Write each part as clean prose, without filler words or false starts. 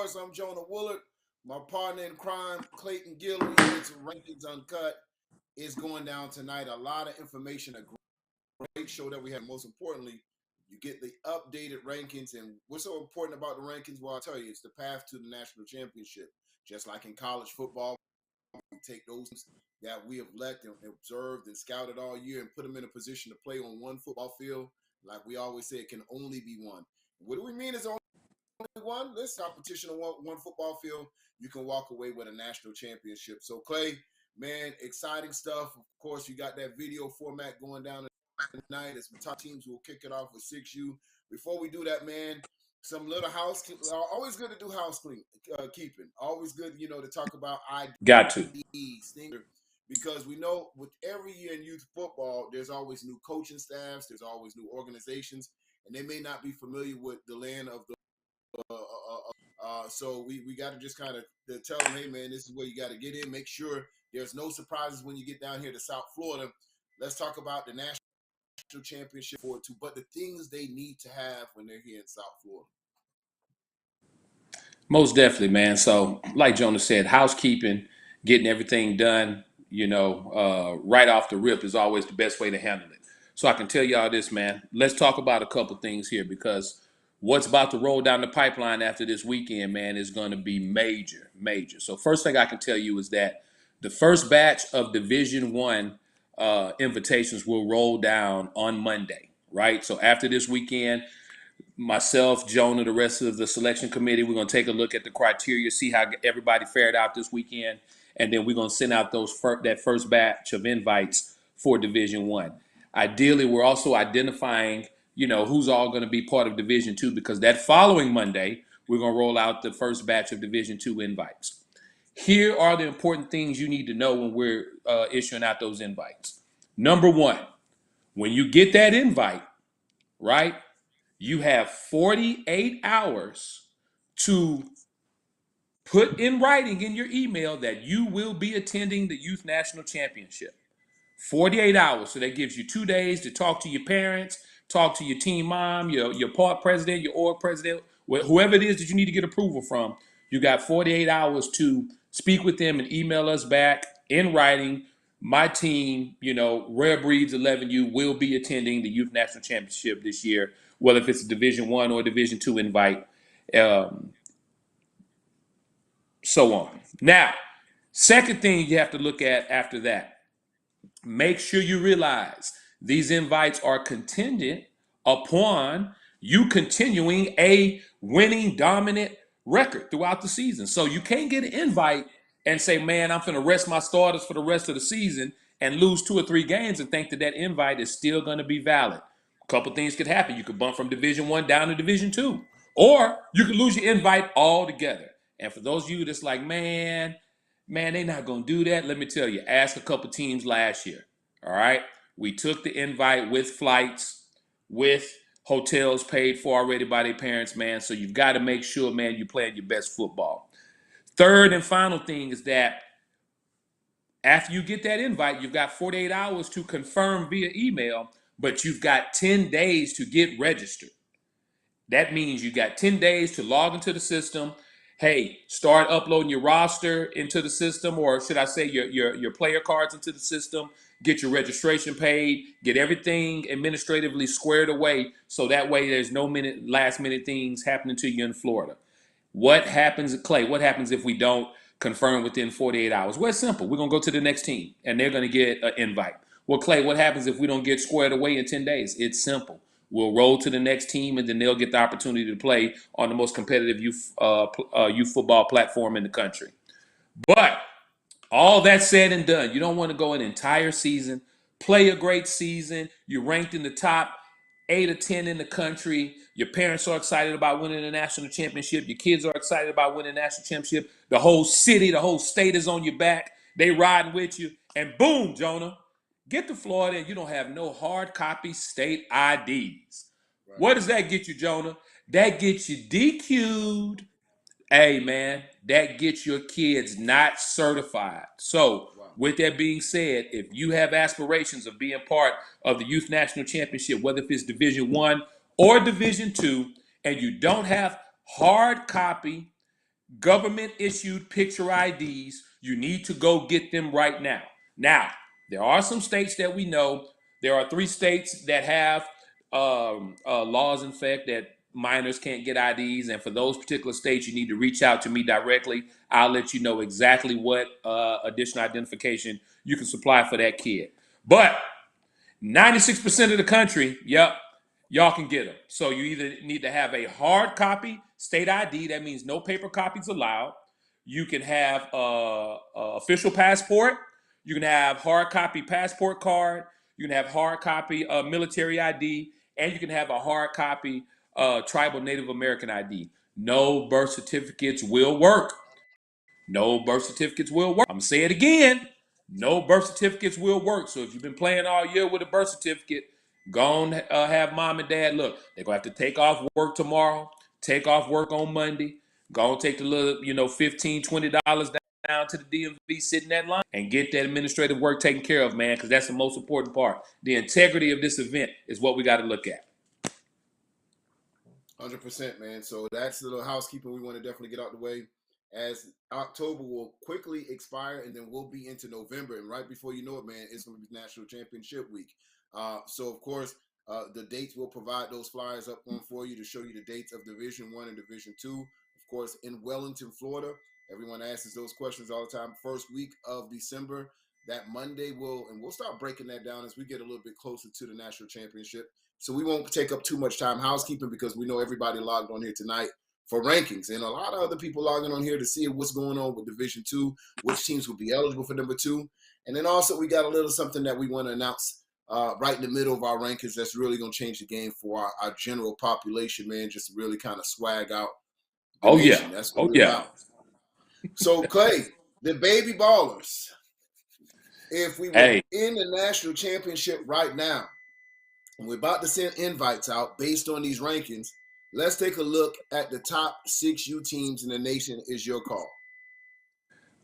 course, I'm Jonah Woolard. My partner in crime, Clayton Gilliam. It's Rankings Uncut. It's going down tonight. A lot of information, a great show that we have. Most importantly, you get the updated rankings. And what's so important about the rankings? Well, I'll tell you, it's the path to the national championship. Just like in college football, we take those that we have left and observed and scouted all year and put them in a position to play on one football field. Like we always say, it can only be one. What do we mean is only one? This competition on one football field, you can walk away with a national championship. So, Clay, man, exciting stuff. Of course, you got that video format going down tonight as the top teams will kick it off with 6U. Before we do that, man, some little housekeeping. Always good to do housekeeping. Always good, to talk about Got to. IDs, things, because we know with every year in youth football, there's always new coaching staffs, there's always new organizations, and they may not be familiar with the land of the so we got to just kind of tell them, hey, man, this is where you got to get in. Make sure there's no surprises when you get down here to South Florida. Let's talk about the national championship for it too, but the things they need to have when they're here in South Florida. Most definitely, man. So, like Jonah said, housekeeping, getting everything done, right off the rip is always the best way to handle it. So I can tell y'all this, man. Let's talk about a couple things here because what's about to roll down the pipeline after this weekend, man, is going to be major, major. So first thing I can tell you is that the first batch of Division I invitations will roll down on Monday, right? So after this weekend, myself, Jonah, the rest of the selection committee, we're going to take a look at the criteria, see how everybody fared out this weekend, and then we're going to send out that first batch of invites for Division I. Ideally, we're also identifying, who's all going to be part of Division II because that following Monday, we're going to roll out the first batch of Division II invites. Here are the important things you need to know when we're issuing out those invites. Number one, when you get that invite, right, you have 48 hours to put in writing in your email that you will be attending the Youth National Championship. 48 hours. So that gives you 2 days to talk to your parents, talk to your team mom, your part president, your org president, whoever it is that you need to get approval from. You got 48 hours to speak with them and email us back in writing. My team, Rare Breeds 11U will be attending the Youth National Championship this year, whether if it's a Division I or Division II invite, so on. Now, second thing you have to look at after that, make sure you realize these invites are contingent upon you continuing a winning dominant record throughout the season. So you can't get an invite and say, man, I'm going to rest my starters for the rest of the season and lose 2 or 3 games and think that invite is still going to be valid. A couple things could happen. You could bump from Division I down to Division II, or you could lose your invite altogether. And for those of you that's like, man, they're not going to do that. Let me tell you, ask a couple teams last year. All right. We took the invite with flights, with hotels paid for already by their parents, man. So you've got to make sure, man, you're playing your best football. Third and final thing is that after you get that invite, you've got 48 hours to confirm via email, but you've got 10 days to get registered. That means you got 10 days to log into the system. Hey, start uploading your roster into the system, or should I say your player cards into the system, get your registration paid, get everything administratively squared away so that way there's no last minute things happening to you in Florida. What happens, Clay, what happens if we don't confirm within 48 hours? Well, it's simple. We're going to go to the next team, and they're going to get an invite. Well, Clay, what happens if we don't get squared away in 10 days? It's simple. We'll roll to the next team, and then they'll get the opportunity to play on the most competitive youth football platform in the country. But all that said and done, you don't want to go an entire season, play a great season. You're ranked in the top 8 or 10 in the country. Your parents are excited about winning the national championship. Your kids are excited about winning the national championship. The whole city, the whole state is on your back. They riding with you. And boom, Jonah, get to Florida and you don't have no hard copy state IDs. Right. What does that get you, Jonah? That gets you DQ'd. Hey, man, that gets your kids not certified. So, with that being said, if you have aspirations of being part of the Youth National Championship, whether if it's Division I or Division II, and you don't have hard copy government issued picture IDs. You need to go get them right now. Now, there are some states that we know. There are 3 states that have laws in effect that minors can't get IDs. And for those particular states, you need to reach out to me directly. I'll let you know exactly what additional identification you can supply for that kid. But 96% of the country, yep, y'all can get them. So you either need to have a hard copy state ID, that means no paper copies allowed. You can have a official passport. You can have hard copy passport card. You can have hard copy military ID, and you can have a hard copy tribal Native American ID. No birth certificates will work. No birth certificates will work. I'm gonna say it again. No birth certificates will work. So if you've been playing all year with a birth certificate, go on, have mom and dad look. They're gonna have to take off work tomorrow, take off work on Monday, go and take the little, $15, $20 down to the DMV, sit in that line, and get that administrative work taken care of, man, because that's the most important part. The integrity of this event is what we got to look at. 100%, man. So that's the little housekeeping we want to definitely get out the way, as October will quickly expire, and then we'll be into November. And right before you know it, man, it's going to be National Championship Week. So, of course, the dates will provide those flyers up on for you to show you the dates of Division 1 and Division 2. Of course, in Wellington, Florida. Everyone asks those questions all the time. First week of December, that Monday we'll start breaking that down as we get a little bit closer to the National Championship. So we won't take up too much time housekeeping, because we know everybody logged on here tonight for rankings, and a lot of other people logging on here to see what's going on with Division 2, which teams will be eligible for number 2. And then also we got a little something that we want to announce right in the middle of our rankings that's really going to change the game for our general population, man, just to really kind of swag out the nation. Yeah. That's what we're about. So, Clay, the baby ballers, if we were in the national championship right now, and we're about to send invites out based on these rankings, let's take a look at the top 6U teams in the nation. Is your call.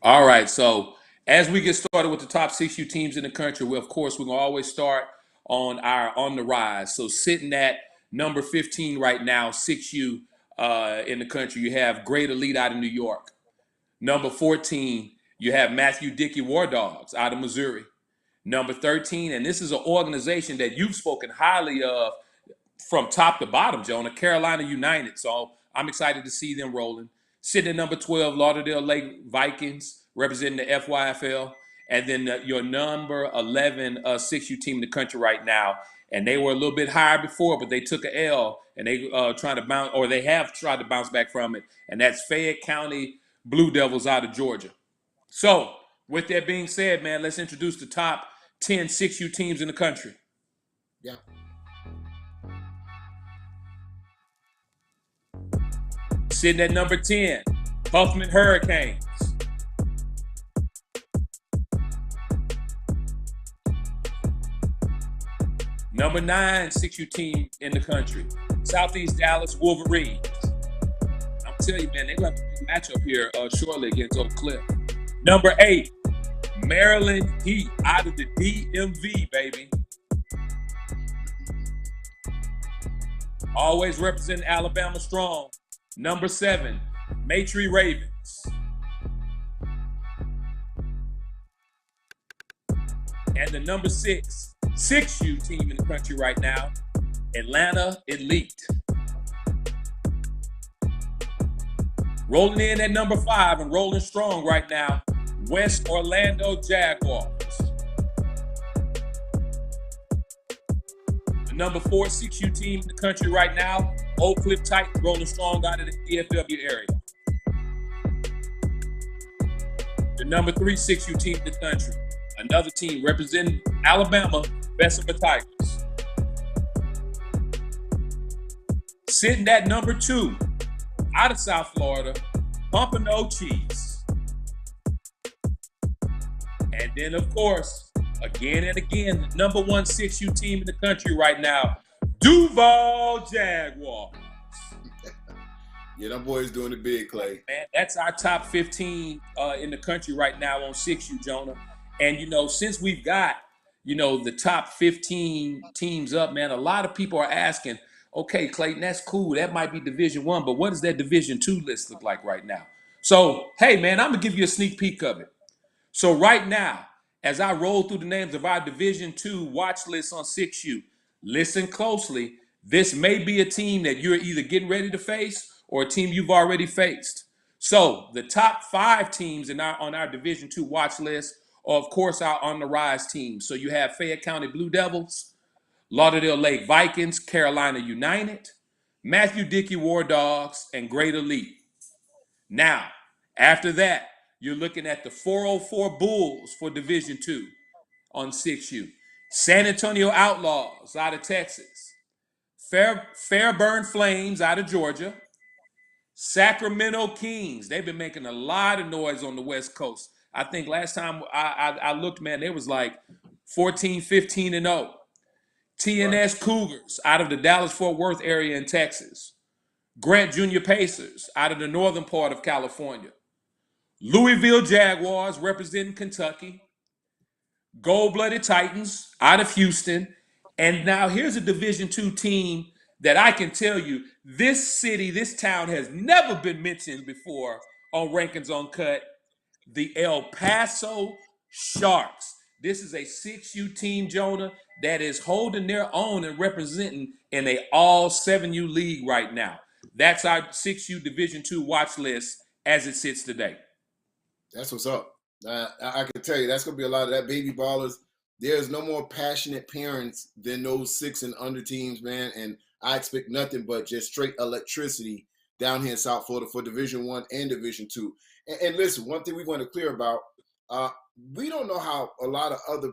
All right. So as we get started with the top 6U teams in the country, of course, we're going to always start on the rise. So sitting at number 15 right now, 6U in the country, you have Great Elite out of New York. Number 14, you have Matthew Dickey War Dogs out of Missouri. Number 13, and this is an organization that you've spoken highly of from top to bottom, Jonah, Carolina United. So I'm excited to see them rolling. Sitting at number 12, Lauderdale Lake Vikings, representing the FYFL. And then your number 11 6U team in the country right now. And they were a little bit higher before, but they took an L, and they trying to bounce, or they have tried to bounce back from it. And that's Fayette County Blue Devils out of Georgia. So with that being said, man, let's introduce the top 10 6U teams in the country. Yeah. Sitting at number 10, Huffman Hurricanes. Number 9, 6U team in the country, Southeast Dallas Wolverines. I'm telling you, man, they're going to have a big matchup here shortly against Oak Cliff. Number 8, Maryland Heat out of the DMV, baby. Always representing Alabama strong. Number 7, Maitrey Ravens. And the number 6, 6U team in the country right now, Atlanta Elite. Rolling in at number 5 and rolling strong right now, West Orlando Jaguars. The number 4 6U team in the country right now, Oak Cliff Titans, rolling strong out of the DFW area. The number 3 6U team in the country, another team representing Alabama, Bessemer Tigers. Sitting at number 2, out of South Florida, Pompano Cheese. And then, of course, again and again, the number 1 6U team in the country right now, Duval Jaguars. Yeah, them boys doing it big, Clay. Man, that's our top 15 in the country right now on 6U, Jonah. And, since we've got, the top 15 teams up, man, a lot of people are asking, okay, Clayton, that's cool. That might be Division 1, but what does that Division 2 list look like right now? So, hey, man, I'm going to give you a sneak peek of it. So right now, as I roll through the names of our Division II watch list on 6U, listen closely. This may be a team that you're either getting ready to face or a team you've already faced. So the top 5 teams on our Division II watch list are, of course, our on the rise teams. So you have Fayette County Blue Devils, Lauderdale Lake Vikings, Carolina United, Matthew Dickey War Dogs, and Great Elite. Now, after that, you're looking at the 404 Bulls for Division II on 6U. San Antonio Outlaws out of Texas. Fairburn Flames out of Georgia. Sacramento Kings. They've been making a lot of noise on the West Coast. I think last time I looked, man, they was like 14, 15, and 0. Right. TNS Cougars out of the Dallas-Fort Worth area in Texas. Grant Junior Pacers out of the northern part of California. Louisville Jaguars representing Kentucky. Gold-blooded Titans out of Houston. And now here's a Division II team that I can tell you, this city, this town has never been mentioned before on Rankings Uncut. The El Paso Sharks. This is a 6U team, Jonah, that is holding their own and representing in a all 7U league right now. That's our 6U Division II watch list as it sits today. That's what's up. I can tell you that's going to be a lot of that baby ballers. There's no more passionate parents than those 6 and under teams, man. And I expect nothing but just straight electricity down here in South Florida for Division I and Division II. And listen, one thing we want to clear about, we don't know how a lot of other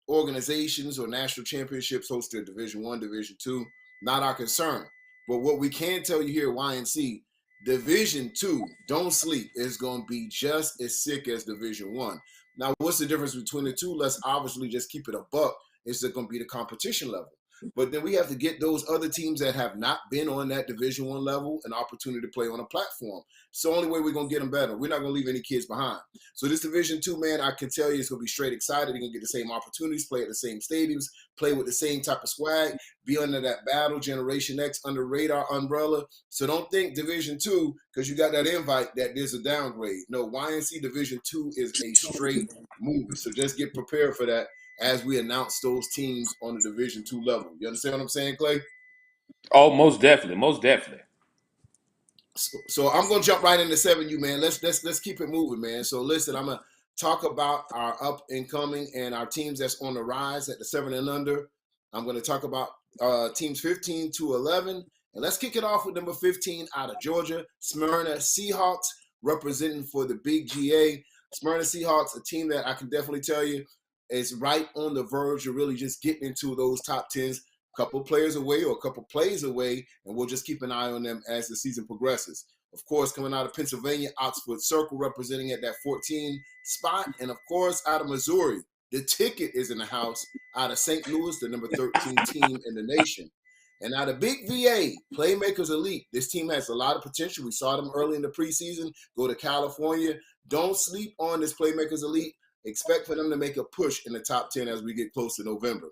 organizations or national championships hosted Division I, Division II. Not our concern. But what we can tell you here at YNC, Division II, don't sleep, is going to be just as sick as Division I. Now, what's the difference between the two? Let's obviously just keep it a buck. It's going to be the competition level. But then we have to get those other teams that have not been on that Division I level an opportunity to play on a platform. It's the only way we're going to get them better. We're not going to leave any kids behind. So this Division II, man, I can tell you it's going to be straight excited. They're going to get the same opportunities, play at the same stadiums, play with the same type of swag, be under that battle, Generation X, under radar umbrella. So don't think Division II, because you got that invite, that there's a downgrade. No, YNC Division II is a straight movie. So just get prepared for that as we announce those teams on the Division II level. You understand what I'm saying, Clay? Oh, most definitely, most definitely. So I'm gonna jump right into 7U, man. Let's keep it moving, man. So listen, I'm gonna talk about our up and coming and our teams that's on the rise at the 7 and under. I'm gonna talk about teams 15 to 11, and let's kick it off with number 15 out of Georgia, Smyrna Seahawks, representing for the Big GA. Smyrna Seahawks, a team that I can definitely tell you is right on the verge of really just getting into those top 10s, a couple players away or a couple plays away, and we'll just keep an eye on them as the season progresses. Of course, coming out of Pennsylvania, Oxford Circle representing at that 14 spot, and of course, out of Missouri, the ticket is in the house, out of St. Louis, the number 13 team in the nation. And out of Big VA, Playmakers Elite, this team has a lot of potential. We saw them early in the preseason, go to California. Don't sleep on this Playmakers Elite. Expect for them to make a push in the top 10 as we get close to November.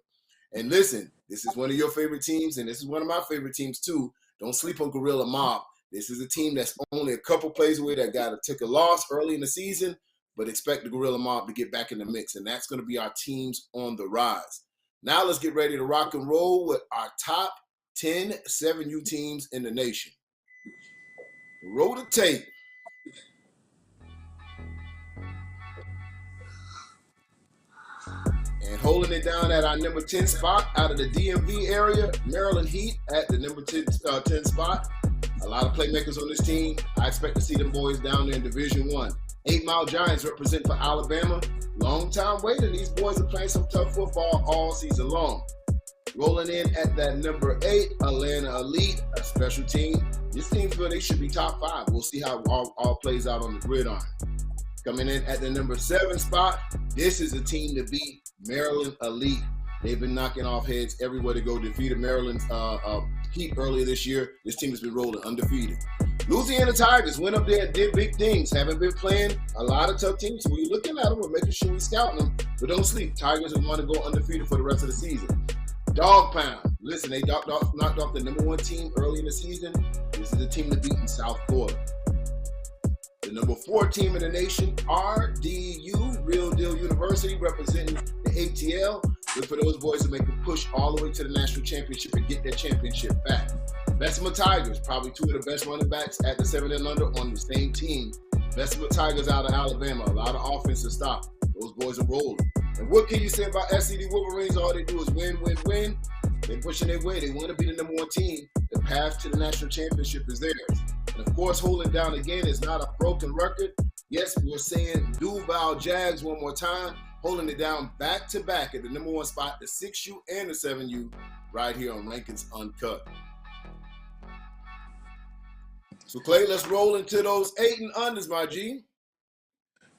And listen, this is one of your favorite teams, and this is one of my favorite teams too. Don't sleep on Gorilla Mob. This is a team that's only a couple plays away that got to take a loss early in the season, but expect the Gorilla Mob to get back in the mix, and that's going to be our teams on the rise. Now let's get ready to rock and roll with our top 10 7U teams in the nation. Roll the tape. And holding it down at our number 10 spot out of the DMV area, Maryland Heat at the number 10 spot. A lot of playmakers on this team. I expect to see them boys down there in Division I. 8 Mile Giants represent for Alabama. Long time waiting. These boys are playing some tough football all season long. Rolling in at that number 8, Atlanta Elite, a special team. This team feel they should be top 5. We'll see how all plays out on the gridiron. Coming in at the number 7 spot, this is a team to beat, Maryland Elite. They've been knocking off heads everywhere to go. Defeated Maryland's Heat earlier this year. This team has been rolling undefeated. Louisiana Tigers went up there and did big things. Haven't been playing a lot of tough teams. So we're looking at them, we're making sure we're scouting them. But don't sleep. Tigers want to go undefeated for the rest of the season. Dog Pound. Listen, they knocked off the number 1 team early in the season. This is a team to beat in South Florida. The number 4 team in the nation, RDU, Real Deal University, representing the ATL. Look for those boys to make the push all the way to the national championship and get that championship back. Bessemer Tigers, probably 2 of the best running backs at the 7 and under on the same team. Bessemer Tigers out of Alabama, a lot of offense to stop. Those boys are rolling. And what can you say about SCD Wolverines? All they do is win, win, win. They're pushing their way. They want to be the number 1 team. The path to the national championship is theirs. And of course, holding down again is not a broken record. Yes, we're saying Duval Jags one more time, holding it down back to back at the number 1 spot, the 6U and the 7U, right here on Rankins Uncut. So Clay, let's roll into those 8 and unders, my G.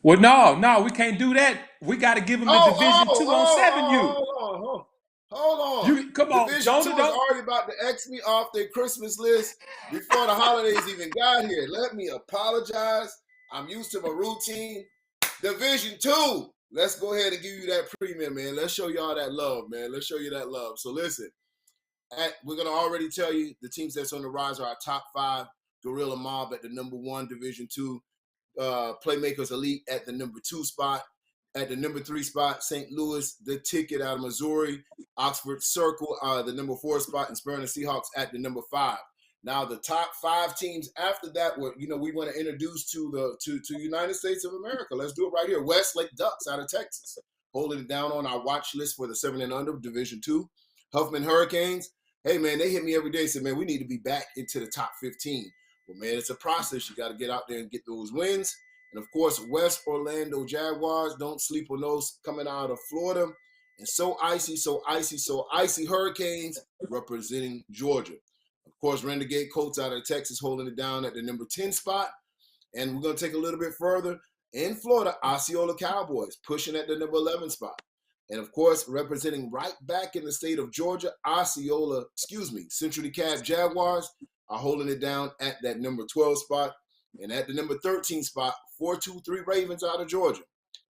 Well, no, we can't do that. We got to give them the Division 2 on 7U. Hold on. Come on, Division Jonah. 2 is already about to X me off their Christmas list before the holidays even got here. Let me apologize. I'm used to my routine. Division 2. Let's go ahead and give you that premium, man. Let's show y'all that love, man. Let's show you that love. So listen, we're going to already tell you the teams that's on the rise are our top 5. Gorilla Mob at the number 1, Division 2. Playmakers Elite at the number 2 spot. At the number 3 spot, St. Louis, the Ticket out of Missouri. Oxford Circle, the number 4 spot, and Spurn and Seahawks at the number 5. Now the top 5 teams after that, we want to introduce to United States of America. Let's do it right here. Westlake Ducks out of Texas, holding it down on our watch list for the 7 and under Division 2. Huffman Hurricanes, hey man, they hit me every day. Said, man, we need to be back into the top 15. Well, man, it's a process. You got to get out there and get those wins. And, of course, West Orlando Jaguars, don't sleep on those coming out of Florida. And so icy Hurricanes representing Georgia. Of course, Renegade Colts out of Texas holding it down at the number 10 spot. And we're going to take a little bit further. In Florida, Osceola Cowboys pushing at the number 11 spot. And, of course, representing right back in the state of Georgia, Central DeKalb Jaguars are holding it down at that number 12 spot. And at the number 13 spot, 4-2-3 Ravens out of Georgia.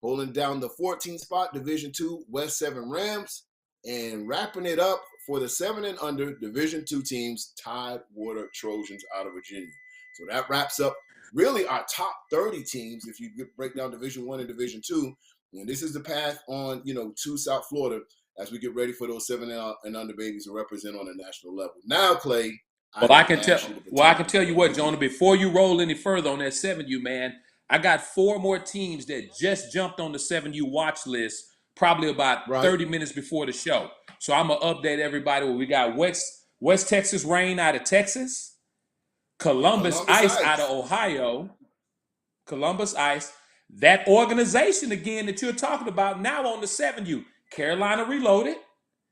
Holding down the 14th spot, Division 2 West 7 Rams. And wrapping it up for the 7 and under Division 2 teams, Tidewater Trojans out of Virginia. So that wraps up really our top 30 teams if you break down Division 1 and Division 2. And this is the path on, to South Florida as we get ready for those 7 and under babies to represent on a national level. Now, Clay, I can tell you what, Jonah, before you roll any further on that 7U, man, I got 4 more teams that just jumped on the 7U watch list probably about 30 minutes before the show. So I'm going to update everybody. We got West Texas Rain out of Texas, Columbus Ice out of Ohio, Columbus Ice. That organization, again, that you're talking about now on the 7U, Carolina Reloaded.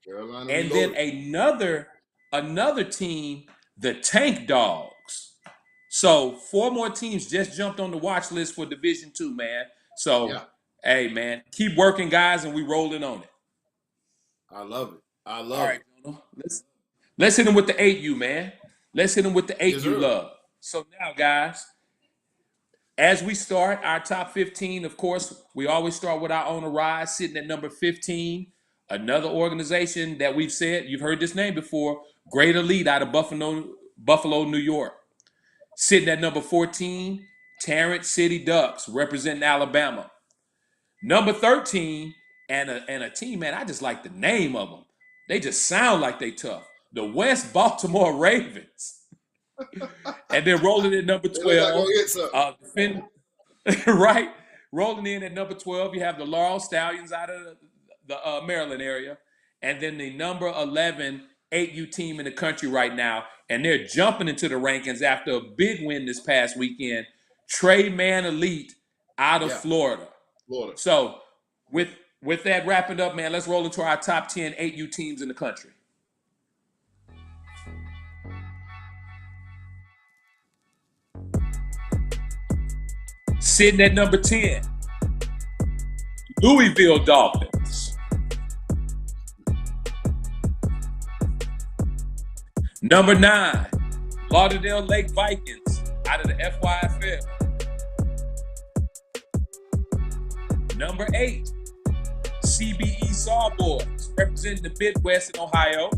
And then another team, the Tank Dogs. So 4 more teams just jumped on the watch list for Division 2, man. So, hey, man, keep working, guys, and we rolling on it. I love it. All right, let's hit them with the 8U, man. Let's hit them with the 8U love. So now, guys, as we start our top 15, of course, we always start with our own rise, sitting at number 15. Another organization that we've said, you've heard this name before, Great Elite out of Buffalo, New York. Sitting at number 14, Tarrant City Ducks, representing Alabama. Number 13, and a team, man, I just like the name of them. They just sound like they tough. The West Baltimore Ravens. And then rolling in number 12. Right? Rolling in at number 12, you have the Laurel Stallions out of the Maryland area. And then the number 11 8U team in the country right now. And they're jumping into the rankings after a big win this past weekend. Trey Man Elite out of Florida. So with that wrapping up, man, let's roll into our top 10 8U teams in the country. Sitting at number 10, Louisville Dolphins. Number 9, Lauderdale Lake Vikings out of the FYFL. Number 8, CBE Sawboys representing the Midwest in Ohio.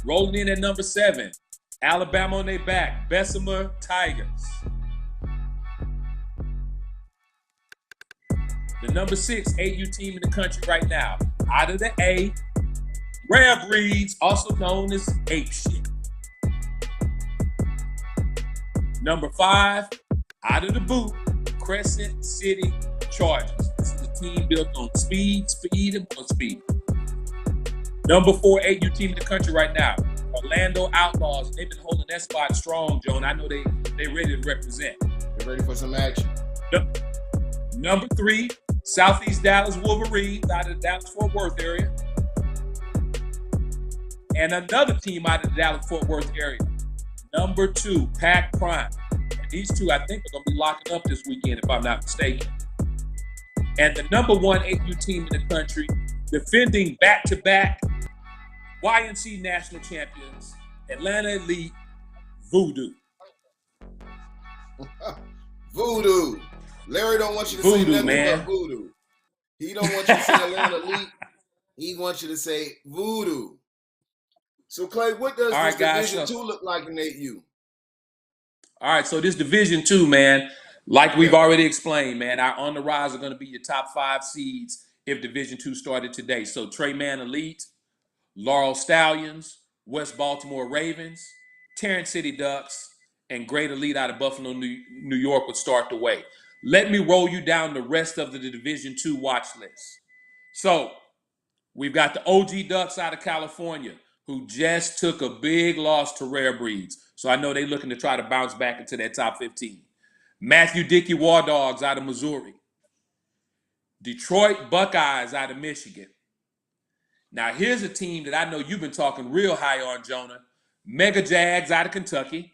Rolling in at number 7, Alabama on their back. Bessemer Tigers. The number 6 AU team in the country right now. Out of the A, Rare Breeds, also known as Ape Shit. Number 5, out of the boot, Crescent City Chargers. This is a team built on speed, and more speed. Number 4 AU team in the country right now, Orlando Outlaws. They've been holding that spot strong, Joan. I know they ready to represent. They're ready for some action. Number 3, Southeast Dallas Wolverines out of the Dallas-Fort Worth area. And another team out of the Dallas-Fort Worth area. Number 2, Pack Prime. And these two, I think, are going to be locking up this weekend, if I'm not mistaken. And the number 1 AU team in the country, defending back-to-back YNC national champions, Atlanta Elite, Voodoo. Voodoo. Larry don't want you to Voodoo, say nothing man. but voodoo. He don't want you to say Atlanta Elite. He wants you to say voodoo. So, Clay, what does this Division 2 look like in AU? All right, so this Division 2, man, like we've already explained, man, our On the Rise are going to be your top 5 seeds if Division 2 started today. So, Trey Man Elite, Laurel Stallions, West Baltimore Ravens, Tarrant City Ducks, and Great Elite out of Buffalo, New York would start the way. Let me roll you down the rest of the Division 2 watch list. So, we've got the OG Ducks out of California, who just took a big loss to Rare Breeds. So I know they're looking to try to bounce back into that top 15. Matthew Dickey War Dogs out of Missouri. Detroit Buckeyes out of Michigan. Now here's a team that I know you've been talking real high on, Jonah. Mega Jags out of Kentucky.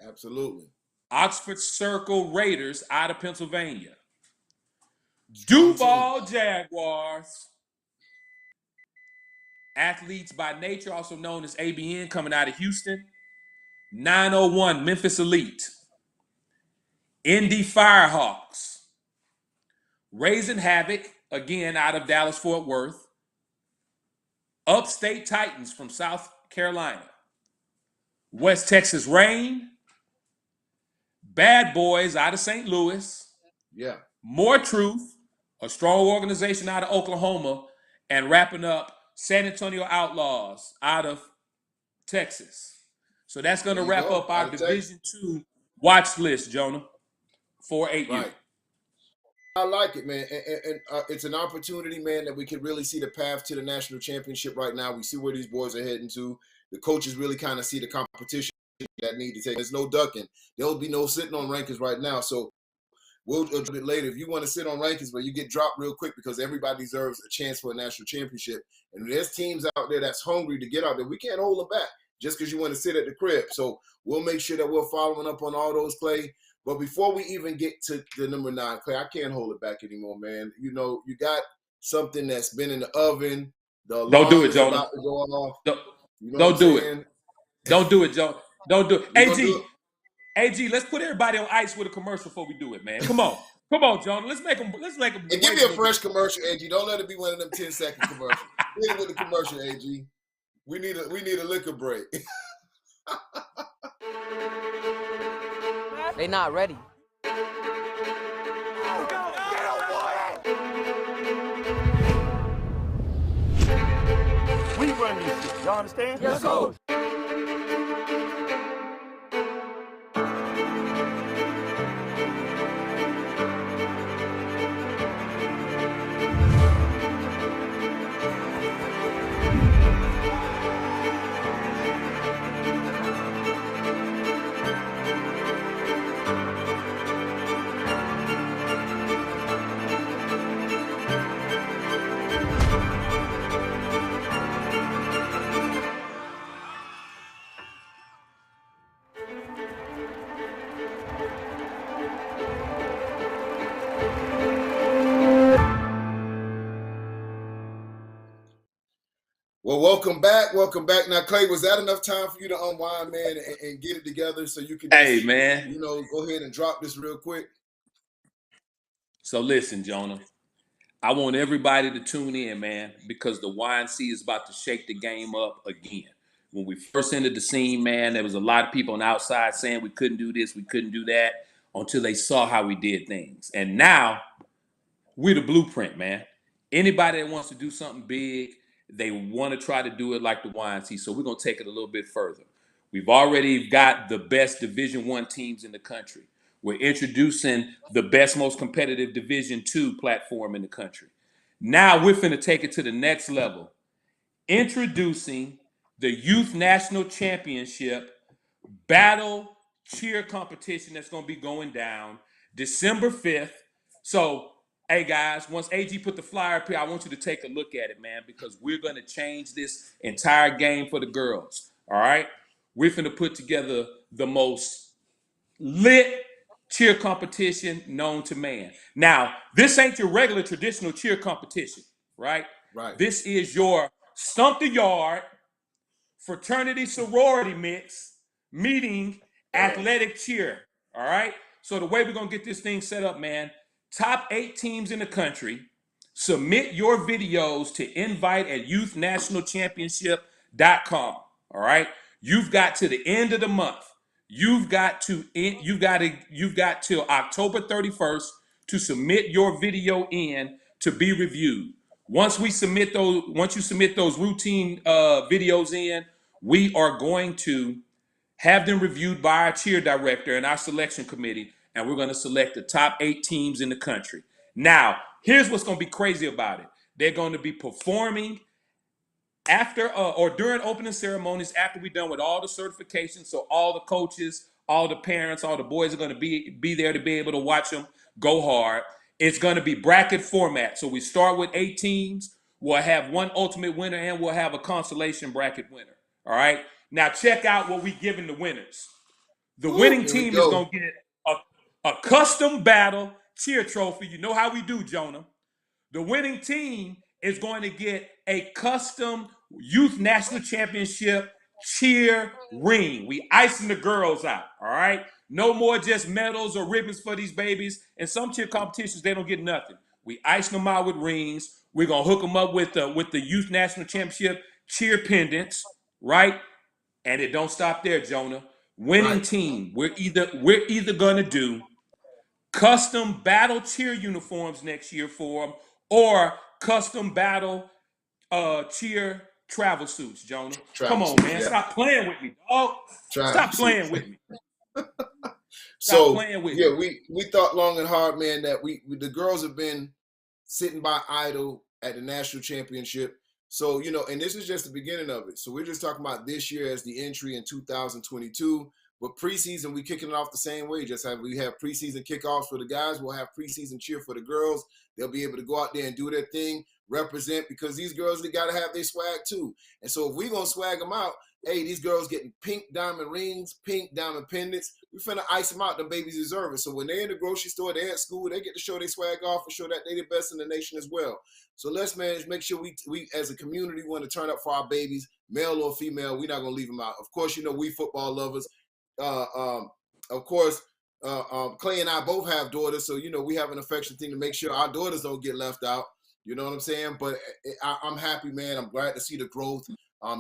Absolutely. Oxford Circle Raiders out of Pennsylvania. Duval Jaguars. Athletes by Nature, also known as ABN, coming out of Houston. 901 Memphis Elite. Indy Firehawks. Raising Havoc, again out of Dallas-Fort Worth. Upstate Titans from South Carolina. West Texas Rain. Bad Boys out of St. Louis. Yeah. More Truth, a strong organization out of Oklahoma. And wrapping up, San Antonio Outlaws out of Texas. So that's going to wrap up our Division 2 watch list, Jonah, for 8 years. I like it, man. And it's an opportunity, man, that we can really see the path to the national championship right now. We see where these boys are heading to. The coaches really kind of see the competition that need to take. There's no ducking. There'll be no sitting on rankings right now. So we'll do it later. If you want to sit on rankings, but you get dropped real quick because everybody deserves a chance for a national championship. And there's teams out there that's hungry to get out there. We can't hold them back just because you want to sit at the crib. So we'll make sure that we're following up on all those, Clay. But before we even get to the number 9, Clay, I can't hold it back anymore, man. You know, you got something that's been in the oven. Don't do it, Jonah. About to go off. Don't do it. Don't do it, Joe. Don't do it. AG, let's put everybody on ice with a commercial before we do it, man. Come on, Jonah. Let's make them. And give me a fresh commercial, AG. Don't let it be one of them 10-second commercials. Hit it with the commercial, AG. We need a liquor break. They not ready. We run this shit. Y'all understand? Yes, coach. Well, welcome back. Now, Clay, was that enough time for you to unwind, man, and get it together so you can just, man, go ahead and drop this real quick? So listen, Jonah, I want everybody to tune in, man, because the YNC is about to shake the game up again. When we first entered the scene, man, there was a lot of people on the outside saying we couldn't do this, we couldn't do that, until they saw how we did things. And now we're the blueprint, man. Anybody that wants to do something big, they want to try to do it like the YNC. So we're gonna take it a little bit further. We've already got the best Division I teams in the country. We're introducing the best, most competitive Division II platform in the country. Now we're finna take it to the next level. Introducing the Youth National Championship battle cheer competition that's going to be going down December 5th. So, hey guys, once AG put the flyer up here, I want you to take a look at it, man, because we're going to change this entire game for the girls. All right? We're going to put together the most lit cheer competition known to man. Now, this ain't your regular traditional cheer competition, right? Right. This is your stump the yard fraternity sorority mix meeting athletic cheer. All right. So the way we're gonna get this thing set up, man, top 8 teams in the country submit your videos to invite at youthnationalchampionship.com. All right. You've got to the end of the month. You've got till October 31st to submit your video in to be reviewed. Once you submit those routine videos in, we are going to have them reviewed by our cheer director and our selection committee, and we're going to select the top 8 teams in the country. Now, here's what's going to be crazy about it. They're going to be performing after or during opening ceremonies after we're done with all the certifications. So all the coaches, all the parents, all the boys are going to be there to be able to watch them go hard. It's going to be bracket format. So we start with 8 teams. We'll have one ultimate winner and we'll have a consolation bracket winner. All right. Now check out what we giving the winners. The winning team is going to get a custom battle cheer trophy. You know how we do, Jonah. The winning team is going to get a custom Youth National Championship cheer ring. We icing the girls out, all right? No more just medals or ribbons for these babies. In some cheer competitions, they don't get nothing. We icing them out with rings. We're going to hook them up with the Youth National Championship cheer pendants, right? And it don't stop there, Jonah. Winning team, we're either going to do custom battle cheer uniforms next year for them, or custom battle cheer travel suits, Jonah. Come on, man. Stop playing with me, dog. Stop playing with me. So we thought long and hard, man, that the girls have been sitting by idle at the national championship. So, and this is just the beginning of it. So we're just talking about this year as the entry in 2022. But preseason, we kicking it off the same way. We have preseason kickoffs for the guys. We'll have preseason cheer for the girls. They'll be able to go out there and do their thing, represent, because these girls, they got to have their swag too. And so if we're going to swag them out, hey, these girls getting pink diamond rings, pink diamond pendants. We finna ice them out. The babies deserve it. So when they're in the grocery store, they're at school, they get to show their swag off and show that they're the best in the nation as well. So let's make sure we as a community want to turn up for our babies, male or female. We're not going to leave them out. Of course, we football lovers. Of course, Clay and I both have daughters, so we have an affection thing to make sure our daughters don't get left out. You know what I'm saying? But I'm happy, man. I'm glad to see the growth.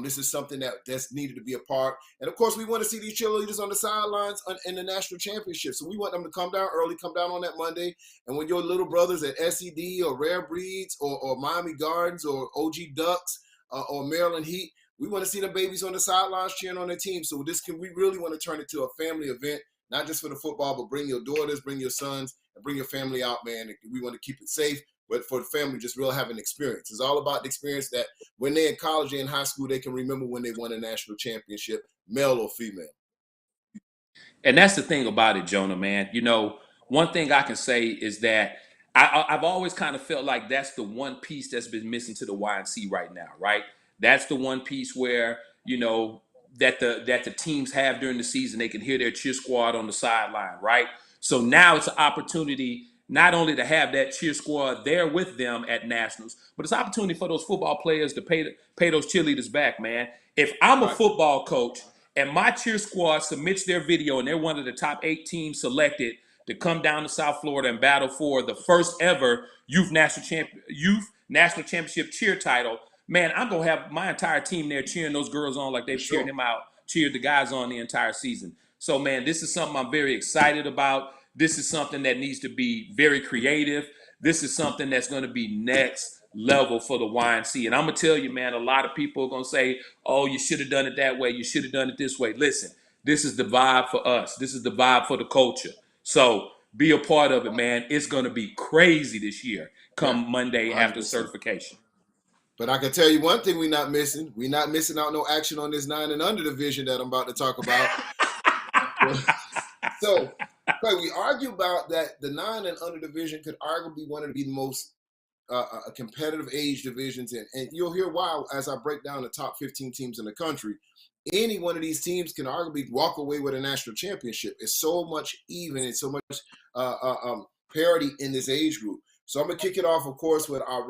This is something that's needed to be a part. And of course, we want to see these cheerleaders on the sidelines in the national championship. So we want them to come down early, come down on that Monday. And when your little brothers at SED or Rare Breeds or Miami Gardens or OG Ducks or Maryland Heat, we want to see the babies on the sidelines cheering on their team. So we really want to turn it to a family event, not just for the football, but bring your daughters, bring your sons, and bring your family out, man. We want to keep it safe, but for the family, just really have an experience. It's all about the experience that when they're in college and in high school, they can remember when they won a national championship, male or female. And that's the thing about it, Jonah, man. One thing I can say is that I've always kind of felt like that's the one piece that's been missing to the YNC right now, right? That's the one piece where, that the teams have during the season. They can hear their cheer squad on the sideline, right? So now it's an opportunity not only to have that cheer squad there with them at nationals, but it's an opportunity for those football players to pay those cheerleaders back, man. If I'm a football coach and my cheer squad submits their video and they're one of the top 8 teams selected to come down to South Florida and battle for the first ever Youth National Championship cheer title, man, I'm gonna have my entire team there cheering those girls on like they've cheered Sure. him out, cheered the guys on the entire season. So, man, this is something I'm very excited about. This is something that needs to be very creative. This is something that's going to be next level for the YNC. And I'm gonna tell you, man, a lot of people are gonna say, "Oh, you should have done it that way. You should have done it this way." Listen, this is the vibe for us. This is the vibe for the culture. So be a part of it, man. It's going to be crazy this year Yeah, come Monday after 100%. certification. But I can tell you one thing we're not missing. We're not missing out no action on this 9 and under division that I'm about to talk about. So, we argue about that the 9 and under division could arguably one of the most competitive age divisions, and you'll hear why as I break down the top 15 teams in the country. Any one of these teams can arguably walk away with a national championship. It's so much even and so much parity in this age group. So I'm going to kick it off, of course, with our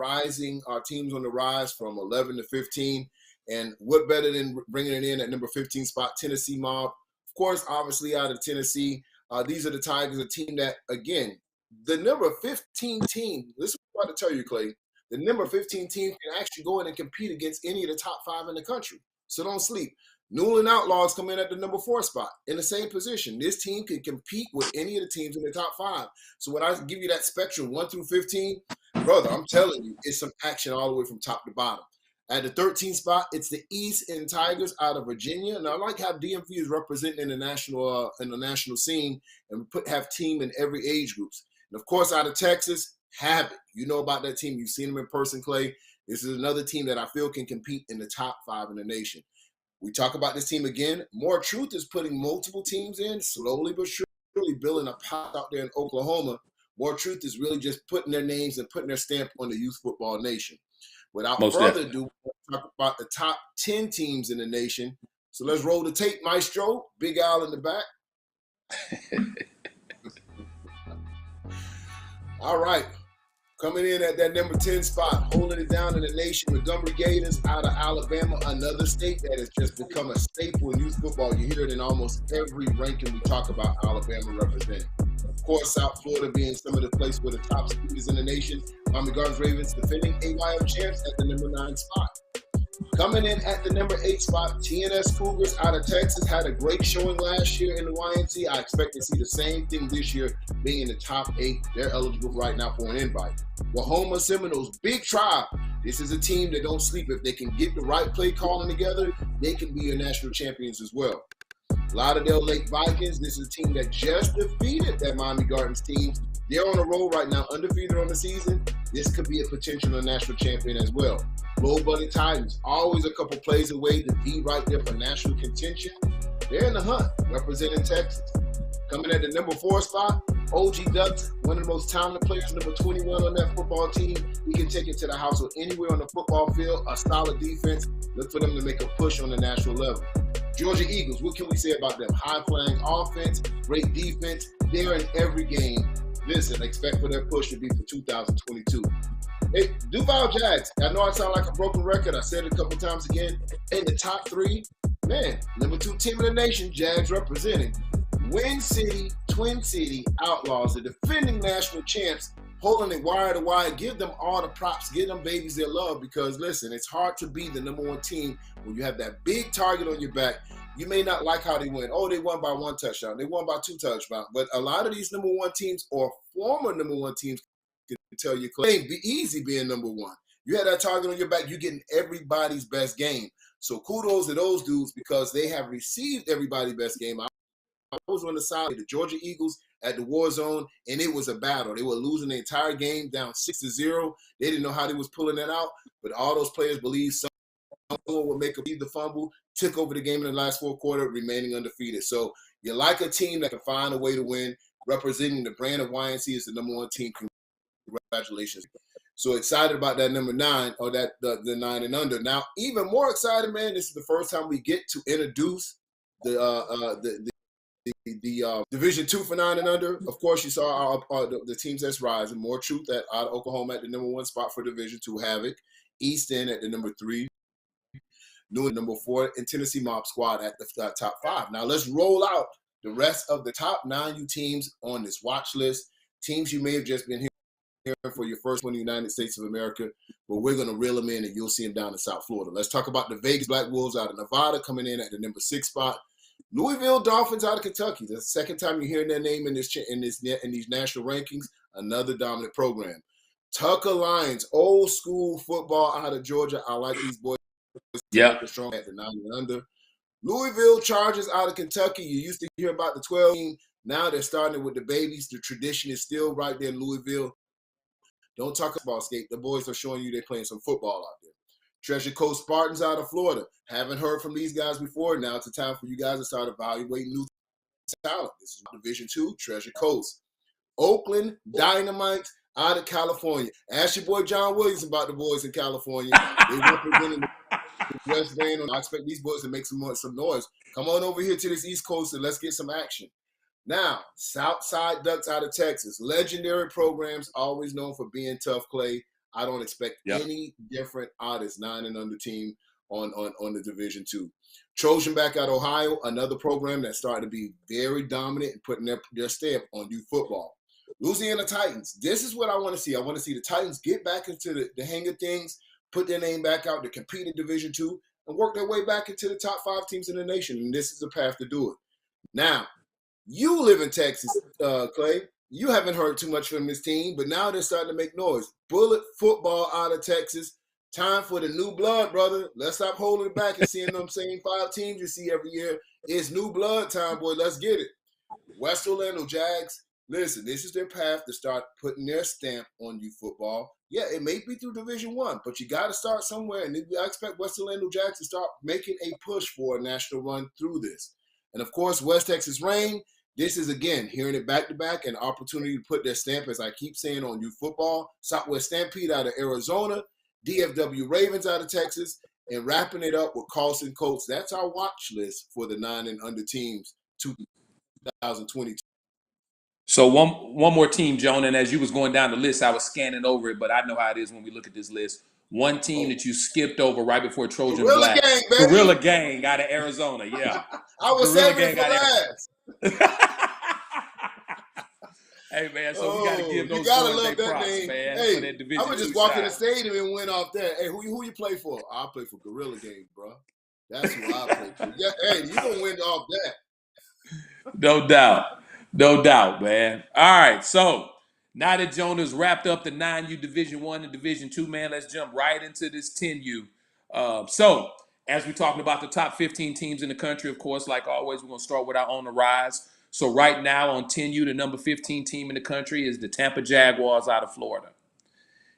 teams on the rise from 11 to 15. And what better than bringing it in at number 15 spot, Tennessee Mob. Of course, obviously out of Tennessee. These are the Tigers, a team that, again, the number 15 team, this is what I'm about to tell you, Clay, the number 15 team can actually go in and compete against any of the top 5 in the country. So don't sleep. Newland Outlaws come in at the number 4 spot in the same position. This team can compete with any of the teams in the top 5. So when I give you that spectrum 1 through 15, brother, I'm telling you, it's some action all the way from top to bottom. At the 13th spot, it's the East End Tigers out of Virginia. And I like how DMV is representing in the national scene and have team in every age groups. And of course, out of Texas, Havoc. You know about that team. You've seen them in person, Clay. This is another team that I feel can compete in the top 5 in the nation. We talk about this team again. More Truth is putting multiple teams in, slowly but surely building a pot out there in Oklahoma. More Truth is really just putting their names and putting their stamp on the youth football nation. Without further ado, we'll talk about the top 10 teams in the nation. So let's roll the tape, Maestro. Big Al in the back. All right. Coming in at that number 10 spot, holding it down in the nation, Montgomery Gators out of Alabama, another state that has just become a staple in youth football. You hear it in almost every ranking we talk about Alabama representing. Of course, South Florida being some of the places where the top speakers in the nation. Miami Gardens Ravens defending AYF champs at the number 9 spot. Coming in at the number 8 spot, TNS Cougars out of Texas had a great showing last year in the YNC. I expect to see the same thing this year, being in the top 8. They're eligible right now for an invite. Wahoma Seminoles, big tribe. This is a team that don't sleep. If they can get the right play calling together, they can be your national champions as well. Lauderdale Lake Vikings, this is a team that just defeated that Miami Gardens team. They're on a roll right now, undefeated on the season. This could be a potential national champion as well. Low Bunny Titans, always a couple plays away to be right there for national contention. They're in the hunt, representing Texas. Coming at the number 4 spot, OG Ducks, one of the most talented players, number 21 on that football team. He can take it to the house or anywhere on the football field, a solid defense. Look for them to make a push on the national level. Georgia Eagles, what can we say about them? High-flying offense, great defense. They're in every game. Listen, expect for their push to be for 2022. Hey, Duval Jags, I know I sound like a broken record. I said it a couple times again. In the top 3, man, number 2 team in the nation, Jags representing. Win City, Twin City Outlaws, the defending national champs, holding it wire to wire. Give them all the props. Give them babies their love because, listen, it's hard to be the number 1 team when you have that big target on your back. You may not like how they win. Oh, they won by 1 touchdown. They won by 2 touchdowns. But a lot of these number 1 teams or former number 1 teams can tell you, Clay, it ain't be easy being number 1. You had that target on your back. You're getting everybody's best game. So kudos to those dudes because they have received everybody's best game. I was on the side of the Georgia Eagles at the War Zone, and it was a battle. They were losing the entire game down 6-0. They didn't know how they was pulling that out, but all those players believed someone would make the fumble, took over the game in the last 4 quarters, remaining undefeated. So you like a team that can find a way to win, representing the brand of YNC as the number 1 team. Congratulations. So excited about that number 9 or that the 9 and under. Now, even more excited, man, this is the first time we get to introduce the Division 2 for 9 and under. Of course, you saw the teams that's rising. More Truth out of Oklahoma at the number 1 spot for Division 2. Havoc. East End at the number 3. Newland number 4. And Tennessee Mob Squad at the top 5. Now let's roll out the rest of the top 9 teams on this watch list. Teams you may have just been for your first one in the United States of America, but we're going to reel them in and you'll see them down in South Florida. Let's talk about the Vegas Black Wolves out of Nevada coming in at the number 6 spot. Louisville Dolphins out of Kentucky. That's the second time you're hearing their name in these national rankings. Another dominant program. Tucker Lions, old school football out of Georgia. I like these boys. Yeah. Strong at the 9 and under. Louisville Chargers out of Kentucky. You used to hear about the 12 team. Now they're starting with the babies. The tradition is still right there in Louisville. Don't talk about skate. The boys are showing you they're playing some football out there. Treasure Coast Spartans out of Florida. Haven't heard from these guys before. Now it's a time for you guys to start evaluating new talent. This is Division II, Treasure Coast. Oakland Dynamite out of California. Ask your boy John Williams about the boys in California. They representing the West Band. I expect these boys to make some noise. Come on over here to this East Coast and let's get some action. Now, Southside Ducks out of Texas. Legendary programs, always known for being tough, Clay. I don't expect any different out of this 9 and under team on the Division II. Trojan back out of Ohio, another program that's starting to be very dominant and putting their stamp on youth football. Louisiana Titans. This is what I want to see. I want to see the Titans get back into the hang of things, put their name back out to compete in Division II, and work their way back into the top 5 teams in the nation. And this is the path to do it. Now, you live in Texas, Clay. You haven't heard too much from this team, but now they're starting to make noise. Bullet football out of Texas. Time for the new blood, brother. Let's stop holding it back and seeing them same 5 teams you see every year. It's new blood time, boy. Let's get it. West Orlando Jags. Listen, this is their path to start putting their stamp on youth football. Yeah, it may be through Division I, but you got to start somewhere. And I expect West Orlando Jags to start making a push for a national run through this. And, of course, West Texas Reign. This is, again, hearing it back-to-back, an opportunity to put their stamp, as I keep saying, on youth football. Southwest Stampede out of Arizona. DFW Ravens out of Texas. And wrapping it up with Carlson Colts. That's our watch list for the 9 and under teams 2022. So one more team, Joan, and as you was going down the list, I was scanning over it, but I know how it is when we look at this list. One team that you skipped over right before Trojan Gorilla Black. Gang, baby. Gorilla Gang out of Arizona, yeah. I was Gorilla saving it for last. Hey, man, so we got to give those you gotta boys love their that props, name. man, Hey, for that Division I was just II walking side. the stadium and went off there. Hey, who you play for? I play for Gorilla Gang, bro. That's who I play for. Yeah, hey, you gonna win off that. No doubt. No doubt, man. All right, so now that Jonah's wrapped up the 9U Division I and Division II, man, let's jump right into this 10U. So, as we're talking about the top 15 teams in the country, of course, like always, we're going to start with our On the Rise. So right now on 10U, the number 15 team in the country is the Tampa Jaguars out of Florida.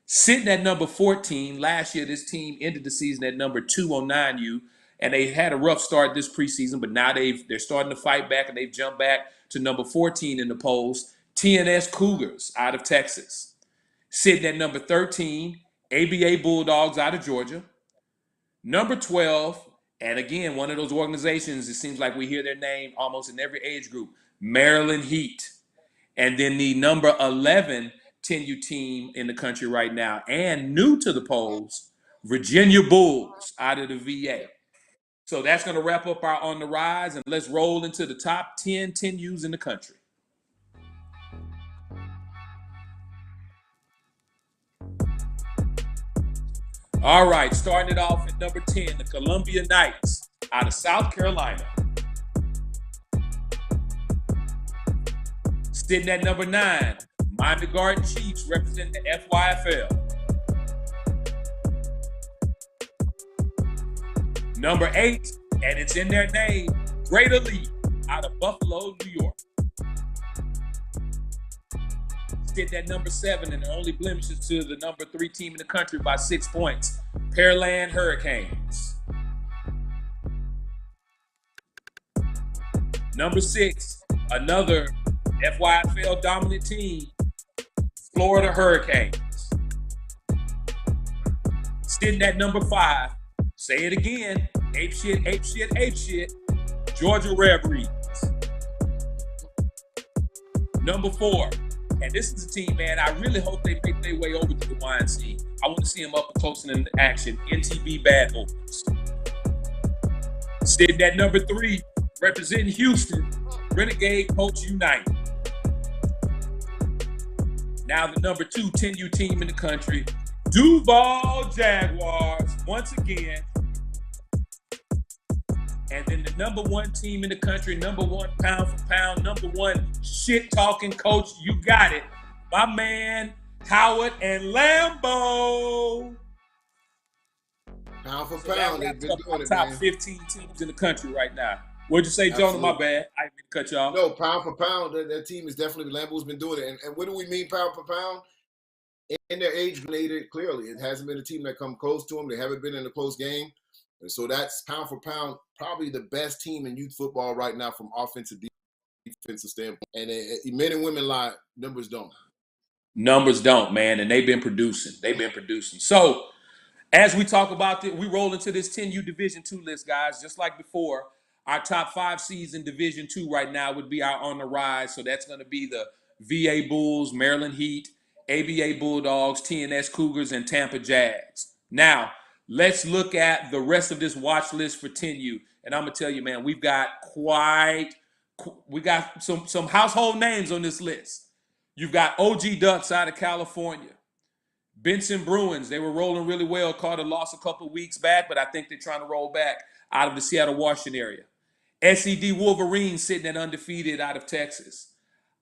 Sitting at number 14, last year this team ended the season at number 2 on 9U, and they had a rough start this preseason, but now they're starting to fight back, and they've jumped back to number 14 in the polls. TNS Cougars out of Texas. Sitting at number 13, ABA Bulldogs out of Georgia. Number 12, and again, one of those organizations, it seems like we hear their name almost in every age group, Maryland Heat. And then the number 11 10U team in the country right now, and new to the polls, Virginia Bulls out of the VA. So that's going to wrap up our On the Rise, and let's roll into the top 10 10Us in the country. All right, starting it off at number 10, the Columbia Knights out of South Carolina. Sitting at number 9, Miami Garden Chiefs representing the FYFL. Number 8, and it's in their name, Great Elite out of Buffalo, New York. Sitting at number 7, and the only blemishes to the number 3 team in the country by 6 points, Pearland Hurricanes. Number 6, another FYFL dominant team, Florida Hurricanes. Sitting at number 5, say it again, ape shit, Georgia Reveries. Number 4, and this is a team, man, I really hope they make their way over to the YNC. I want to see them up close and in action, NTB Bad Boys. Sitting at number 3, representing Houston, Renegade Coach United. Now the number 2 10U team in the country, Duval Jaguars, once again. And then the number 1 team in the country, number 1 pound for pound, number 1 shit-talking coach, you got it, my man Howard and Lambo. Pound for So pound, that they've been wraps up doing my it, top man. 15 teams in the country right now. What'd you say, Jonah? Absolutely. My bad. I didn't mean to cut you off. No, pound for pound, that team is definitely, Lambeau's been doing it. And what do we mean pound for pound? In their age related, clearly, it hasn't been a team that come close to them. They haven't been in a close game. And so that's pound for pound, probably the best team in youth football right now from offensive defensive standpoint. And men and women lie, numbers don't. Numbers don't, man, and they've been producing. So as we talk about it, we roll into this 10U Division II list, guys. Just like before, our top 5 seeds in Division II right now would be our on the rise. So that's going to be the VA Bulls, Maryland Heat, ABA Bulldogs, TNS Cougars, and Tampa Jags. Now, let's look at the rest of this watch list for 10U. And I'm going to tell you, man, we got some household names on this list. You've got OG Ducks out of California. Benson Bruins, they were rolling really well, caught a loss a couple of weeks back, but I think they're trying to roll back out of the Seattle, Washington area. SED Wolverines sitting at undefeated out of Texas.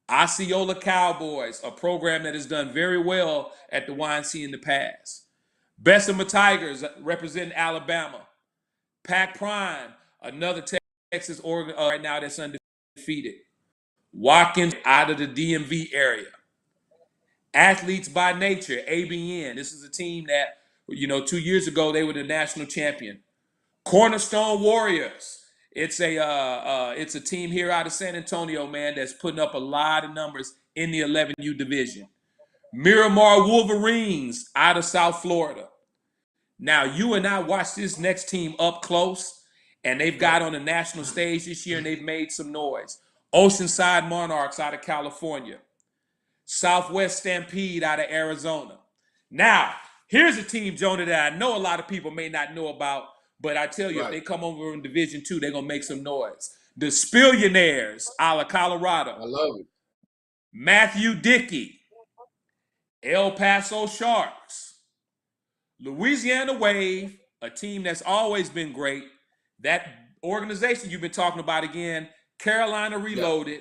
Osceola Cowboys, a program that has done very well at the YNC in the past. Bessemer Tigers representing Alabama. Pac Prime, another Texas organ right now that's undefeated. Watkins out of the DMV area. Athletes by Nature, ABN. This is a team that, 2 years ago, they were the national champion. Cornerstone Warriors. It's a team here out of San Antonio, man, that's putting up a lot of numbers in the 11U division. Miramar Wolverines out of South Florida. Now, you and I watched this next team up close, and they've got on the national stage this year, and they've made some noise. Oceanside Monarchs out of California. Southwest Stampede out of Arizona. Now, here's a team, Jonah, that I know a lot of people may not know about, but I tell you, if they come over in Division II, they're going to make some noise. The Spillionaires out of Colorado. I love it. Matthew Dickey. El Paso Sharks. Louisiana Wave, a team that's always been great. That organization you've been talking about again, Carolina Reloaded.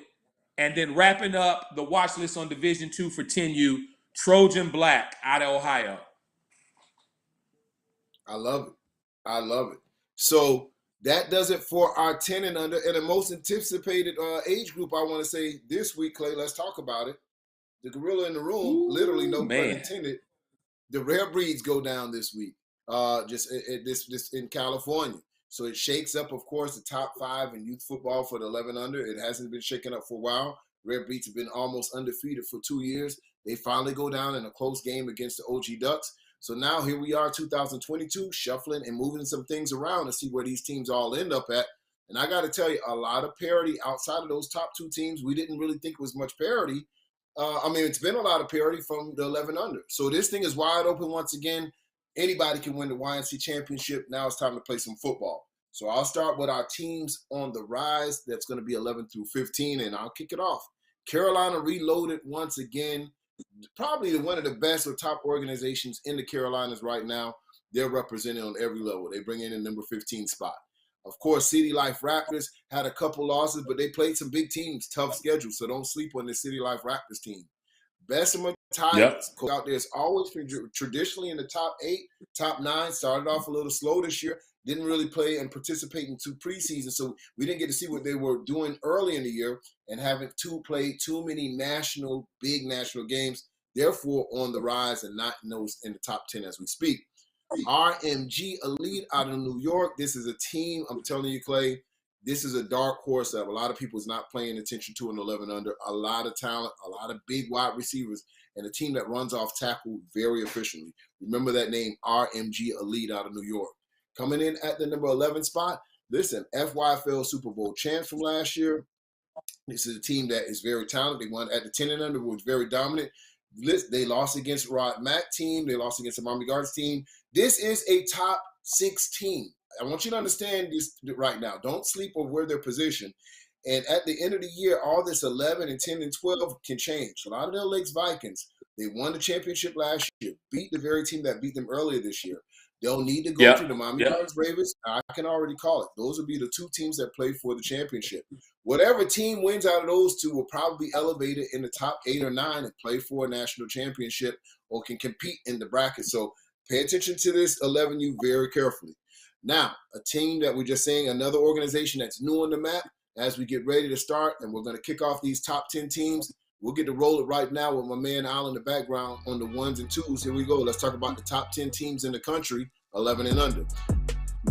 And then wrapping up the watch list on Division II for 10U, Trojan Black out of Ohio. I love it. So that does it for our 10 and under. And the most anticipated age group, I want to say this week, Clay, let's talk about it. The gorilla in the room, literally, no pun intended. The rare breeds go down this week, just in California. So it shakes up, of course, the top 5 in youth football for the 11 under. It hasn't been shaken up for a while. Red Breeds have been almost undefeated for 2 years. They finally go down in a close game against the OG Ducks. So now here we are, 2022, shuffling and moving some things around to see where these teams all end up at. And I got to tell you, a lot of parity outside of those top 2 teams. We didn't really think it was much parity. It's been a lot of parity from the 11 under. So this thing is wide open once again. Anybody can win the YNC championship. Now it's time to play some football. So I'll start with our teams on the rise. That's going to be 11 through 15, and I'll kick it off. Carolina Reloaded once again. Probably one of the best or top organizations in the Carolinas right now. They're represented on every level. They bring in a number 15 spot. Of course, City Life Raptors had a couple losses, but they played some big teams, tough schedule. So don't sleep on the City Life Raptors team. Bessemer Tigers out there is always been traditionally in the top 8, top 9. Started off a little slow this year. Didn't really play and participate in 2 preseasons, so we didn't get to see what they were doing early in the year and haven't played too many big national games. Therefore, on the rise and not in the top 10 as we speak. RMG Elite out of New York. This is a team, I'm telling you, Clay, this is a dark horse that a lot of people is not paying attention to in 11 under. A lot of talent, a lot of big wide receivers, and a team that runs off tackle very efficiently. Remember that name, RMG Elite out of New York. Coming in at the number 11 spot, listen, FYFL Super Bowl champs from last year. This is a team that is very talented. They won at the 10 and under, was very dominant. They lost against Rod Mack team. They lost against the Miami Gardens team. This is a top 6 team. I want you to understand this right now. Don't sleep on where they're positioned. And at the end of the year, all this 11 and 10 and 12 can change. A lot of their Lakes Vikings, They won the championship last year, beat the very team that beat them earlier this year. They'll need to go through the Miami Gardens Ravens. I can already call it. Those will be the two teams that play for the championship. Whatever team wins out of those two will probably be elevated in the top 8 or 9 and play for a national championship or can compete in the bracket. So pay attention to this 11U very carefully. Now, a team that we're just saying, another organization that's new on the map as we get ready to start, and we're going to kick off these top 10 teams. We'll get to roll it right now with my man Al in the background on the 1s and 2s. Here we go. Let's talk about the top 10 teams in the country, 11 and under.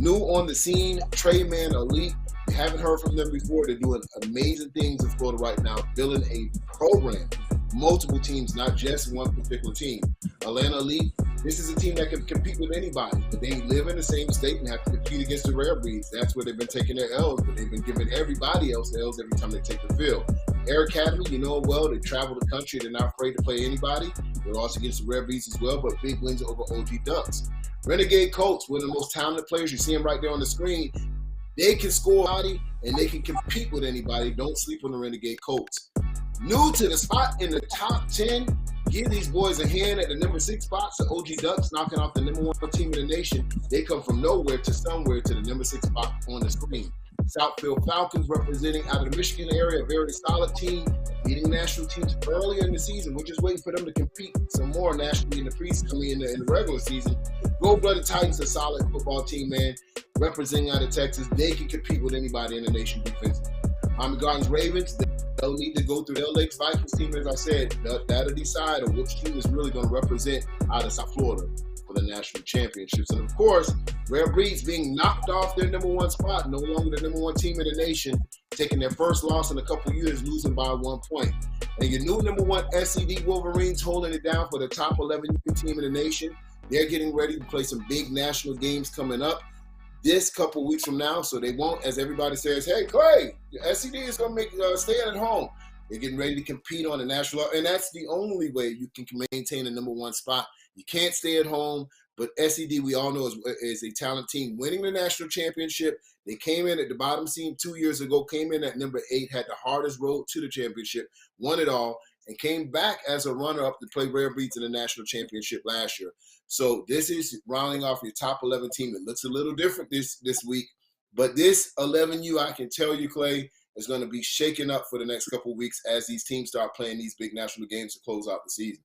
New on the scene, Trayman Elite. You haven't heard from them before. They're doing amazing things in Florida right now, building a program. Multiple teams, not just one particular team. Atlanta Elite, this is a team that can compete with anybody, but they live in the same state and have to compete against the rare breeds. That's where they've been taking their L's, but they've been giving everybody else L's every time they take the field. Air Academy, you know well, they travel the country. They're not afraid to play anybody. They're also against the rare breeds as well, but big wins over OG Ducks. Renegade Colts, one of the most talented players. You see them right there on the screen. They can score body and they can compete with anybody. Don't sleep on the Renegade Colts. New to the spot in the top 10. Give these boys a hand at the number 6 spot. So OG Ducks knocking off the number 1 team in the nation. They come from nowhere to somewhere to the number 6 spot on the screen. Southfield Falcons representing out of the Michigan area, a very solid team, beating national teams earlier in the season. We're just waiting for them to compete some more nationally in the preseason, in the regular season. Gold-blooded Titans, a solid football team, man, representing out of Texas. They can compete with anybody in the nation defensively. Miami Gardens Ravens, they'll need to go through their Lakes Vikings team, as I said. That'll decide on which team is really going to represent out of South Florida for the national championships. And of course, Rare Breeds being knocked off their number 1 spot, no longer the number 1 team in the nation, taking their first loss in a couple years, losing by 1 point. And your new number 1 SED Wolverines holding it down for the top 11 team in the nation. They're getting ready to play some big national games coming up this couple weeks from now, so they won't, as everybody says, hey, Clay, the SED is going to make stay at home. They're getting ready to compete on the national, and that's the only way you can maintain a number 1 spot. You can't stay at home, but SED, we all know, is a talent team winning the national championship. They came in at the bottom seed 2 years ago, came in at number 8, had the hardest road to the championship, won it all, and came back as a runner-up to play Rare Breeds in the national championship last year. So this is rounding off your top 11 team. It looks a little different this week, but this 11U, I can tell you, Clay, is going to be shaken up for the next couple of weeks as these teams start playing these big national games to close out the season.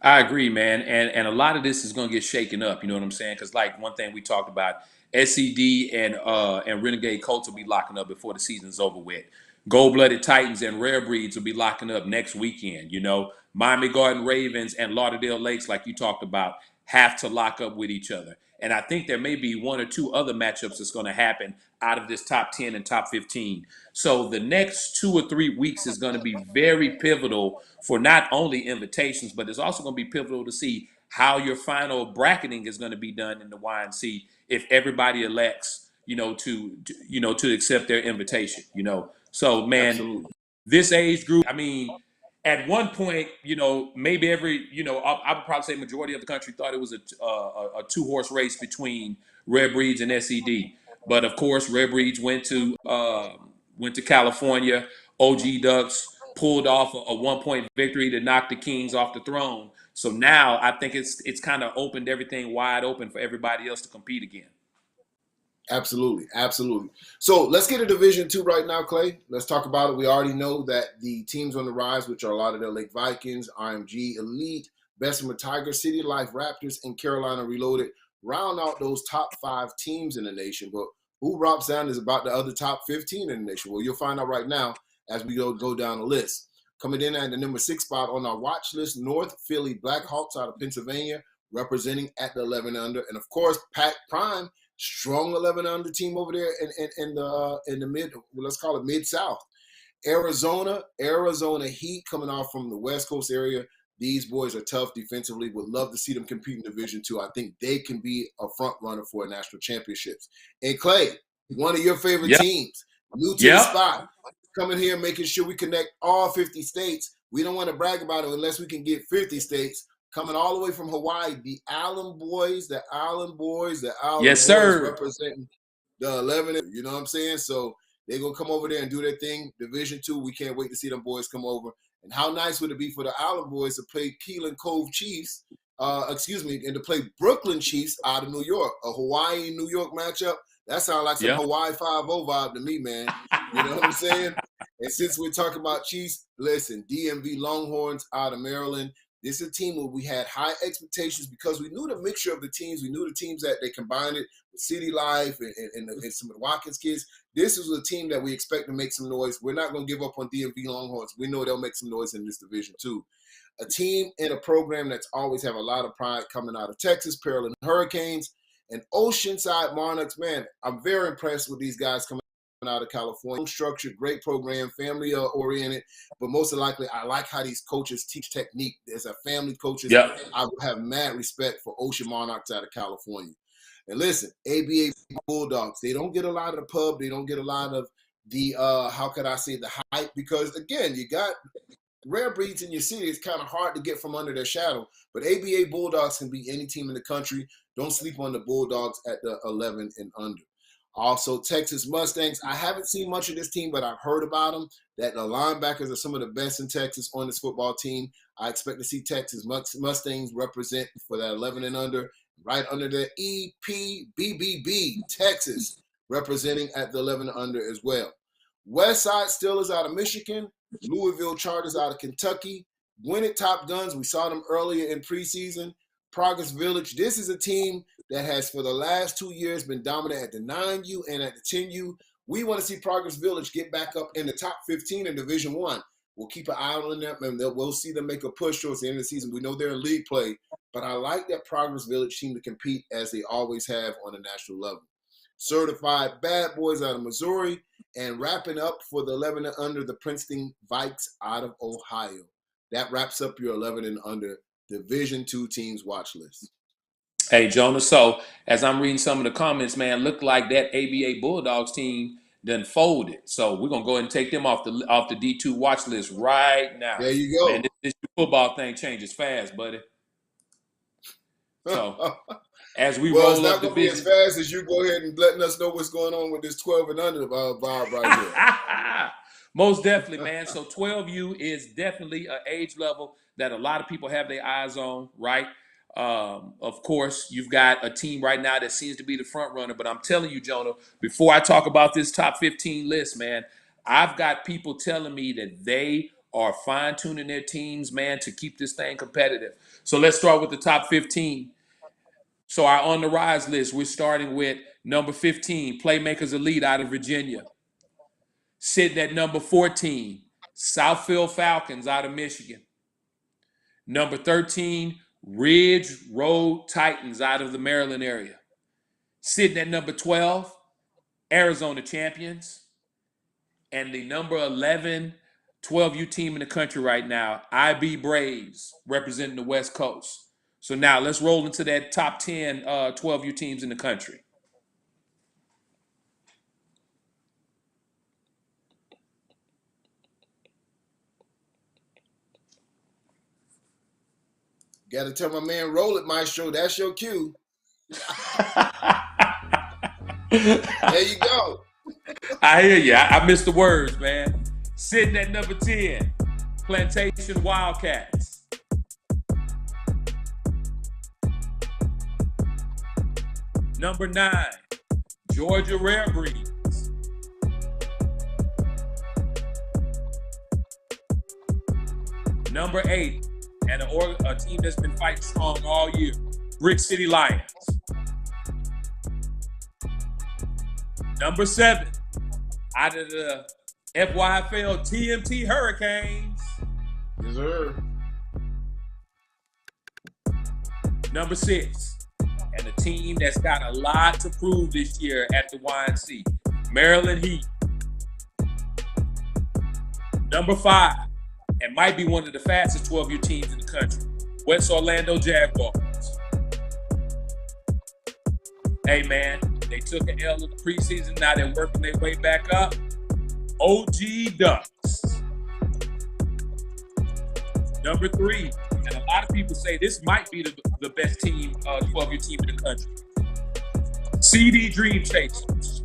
I agree, man, and a lot of this is going to get shaken up. You know what I'm saying? Because like one thing we talked about, SED and Renegade Colts will be locking up before the season's over with. Gold-blooded Titans and Rare Breeds will be locking up next weekend. You know, Miami Garden Ravens and Lauderdale Lakes, like you talked about, have to lock up with each other. And I think there may be 1 or 2 other matchups that's going to happen out of this top 10 and top 15. So the next 2 or 3 weeks is going to be very pivotal for not only invitations, but it's also going to be pivotal to see how your final bracketing is going to be done in the YNC if everybody elects, to accept their invitation, So, man, Absolutely. this age group, I mean, at one point, maybe every, I would probably say majority of the country thought it was a 2-horse race between Rare Breeds and SED. But of course, Rare Breeds went to California. OG Ducks pulled off a 1-point victory to knock the Kings off the throne. So now I think it's kind of opened everything wide open for everybody else to compete again. Absolutely, absolutely. So let's get to Division 2 right now, Clay. Let's talk about it. We already know that the teams on the rise, which are a lot of the Lake Vikings, RMG Elite, Bessemer Tigers, City Life Raptors, and Carolina Reloaded, round out those top 5 teams in the nation. But who drops down is about the other top 15 in the nation. Well, you'll find out right now as we go down the list. Coming in at the number 6 spot on our watch list, North Philly Blackhawks out of Pennsylvania, representing at the 11 under. And of course, Pac Prime, strong 11 under team over there in the mid, let's call it mid-south. Arizona Heat coming off from the West Coast area. These boys are tough defensively. Would love to see them compete in Division 2. I think they can be a front runner for a national championships. And Clay, one of your favorite teams, new to the spot, coming here making sure we connect all 50 states. We don't want to brag about it unless we can get 50 states. Coming all the way from Hawaii, the Allen Boys, yes, sir, representing the 11. You know what I'm saying? So they're going to come over there and do their thing. Division 2, we can't wait to see them boys come over And how nice would it be for the Island Boys to play Keelan Cove Chiefs, and to play Brooklyn Chiefs out of New York, a Hawaii-New York matchup? That sounds like some Hawaii 5-0 vibe to me, man. You know what I'm saying? And since we're talking about Chiefs, listen, DMV Longhorns out of Maryland. This is a team where we had high expectations because we knew the mixture of the teams. We knew the teams that they combined it with City Life and some of the Watkins kids. This is a team that we expect to make some noise. We're not going to give up on DMV Longhorns. We know they'll make some noise in this division too. A team and a program that's always have a lot of pride coming out of Texas, Pearland Hurricanes, and Oceanside Monarchs. Man, I'm very impressed with these guys coming out of California. Structured, great program, family oriented, but most likely I like how these coaches teach technique. There's a family coaches. I have mad respect for Ocean Monarchs out of California. And listen, ABA Bulldogs, they don't get a lot of the pub. They don't get a lot of the, the hype, because again, you got rare breeds in your city. It's kind of hard to get from under their shadow, but ABA Bulldogs can beat any team in the country. Don't sleep on the Bulldogs at the 11 and under. Also, Texas Mustangs. I haven't seen much of this team, but I've heard about them, that the linebackers are some of the best in Texas on this football team. I expect to see Texas Mustangs represent for that 11 and under. Right under the EPBBB, Texas, representing at the 11 and under as well. West Side Steelers out of Michigan. Louisville Chargers out of Kentucky. Gwinnett Top Guns, we saw them earlier in preseason. Progress Village, this is a team that has for the last 2 years been dominant at the 9U and at the 10U. We want to see Progress Village get back up in the top 15 in Division I. We'll keep an eye on them, and we'll see them make a push towards the end of the season. We know they're in league play, but I like that Progress Village team to compete as they always have on the national level. Certified Bad Boys out of Missouri, and wrapping up for the 11 and under, the Princeton Vikes out of Ohio. That wraps up your 11 and under Division II teams watch list. Hey, Jonah, so as I'm reading some of the comments, man, look like that ABA Bulldogs team done folded. So we're going to go ahead and take them off the D2 watch list right now. There you go. Man, this football thing changes fast, buddy. So as we roll up the business. Well, it's not going to be as fast as you go ahead and letting us know what's going on with this 12 and under vibe right here. Most definitely, man. So 12U is definitely an age level that a lot of people have their eyes on, right? Of course, you've got a team right now that seems to be the front runner, but I'm telling you, Jonah, before I talk about this top 15 list, man, I've got people telling me that they are fine-tuning their teams, man, to keep this thing competitive. So let's start with the top 15. So our on the rise list, we're starting with number 15, Playmakers Elite out of Virginia. Sitting at number 14, Southfield Falcons out of Michigan. Number 13, Ridge Road Titans out of the Maryland area. Sitting at number 12, Arizona Champions. And the number 11 12U team in the country right now, IB Braves, representing the West Coast. So now let's roll into that top 10 12U teams in the country. Got to tell my man, roll it, Maestro. That's your cue. There you go. I hear you. I missed the words, man. Sitting at number 10, Plantation Wildcats. Number 9, Georgia Rare Breeds. Number 8, and a team that's been fighting strong all year, Brick City Lions. Number 7, out of the FYFL TMT Hurricanes. Yes, sir. Number 6, and a team that's got a lot to prove this year at the YNC, Maryland Heat. Number 5, and might be one of the fastest 12U teams in the country, West Orlando Jaguars. Hey, man, they took an L in the preseason. Now they're working their way back up. OG Ducks. Number 3, and a lot of people say this might be the best team, 12U team in the country, CD Dream Chasers.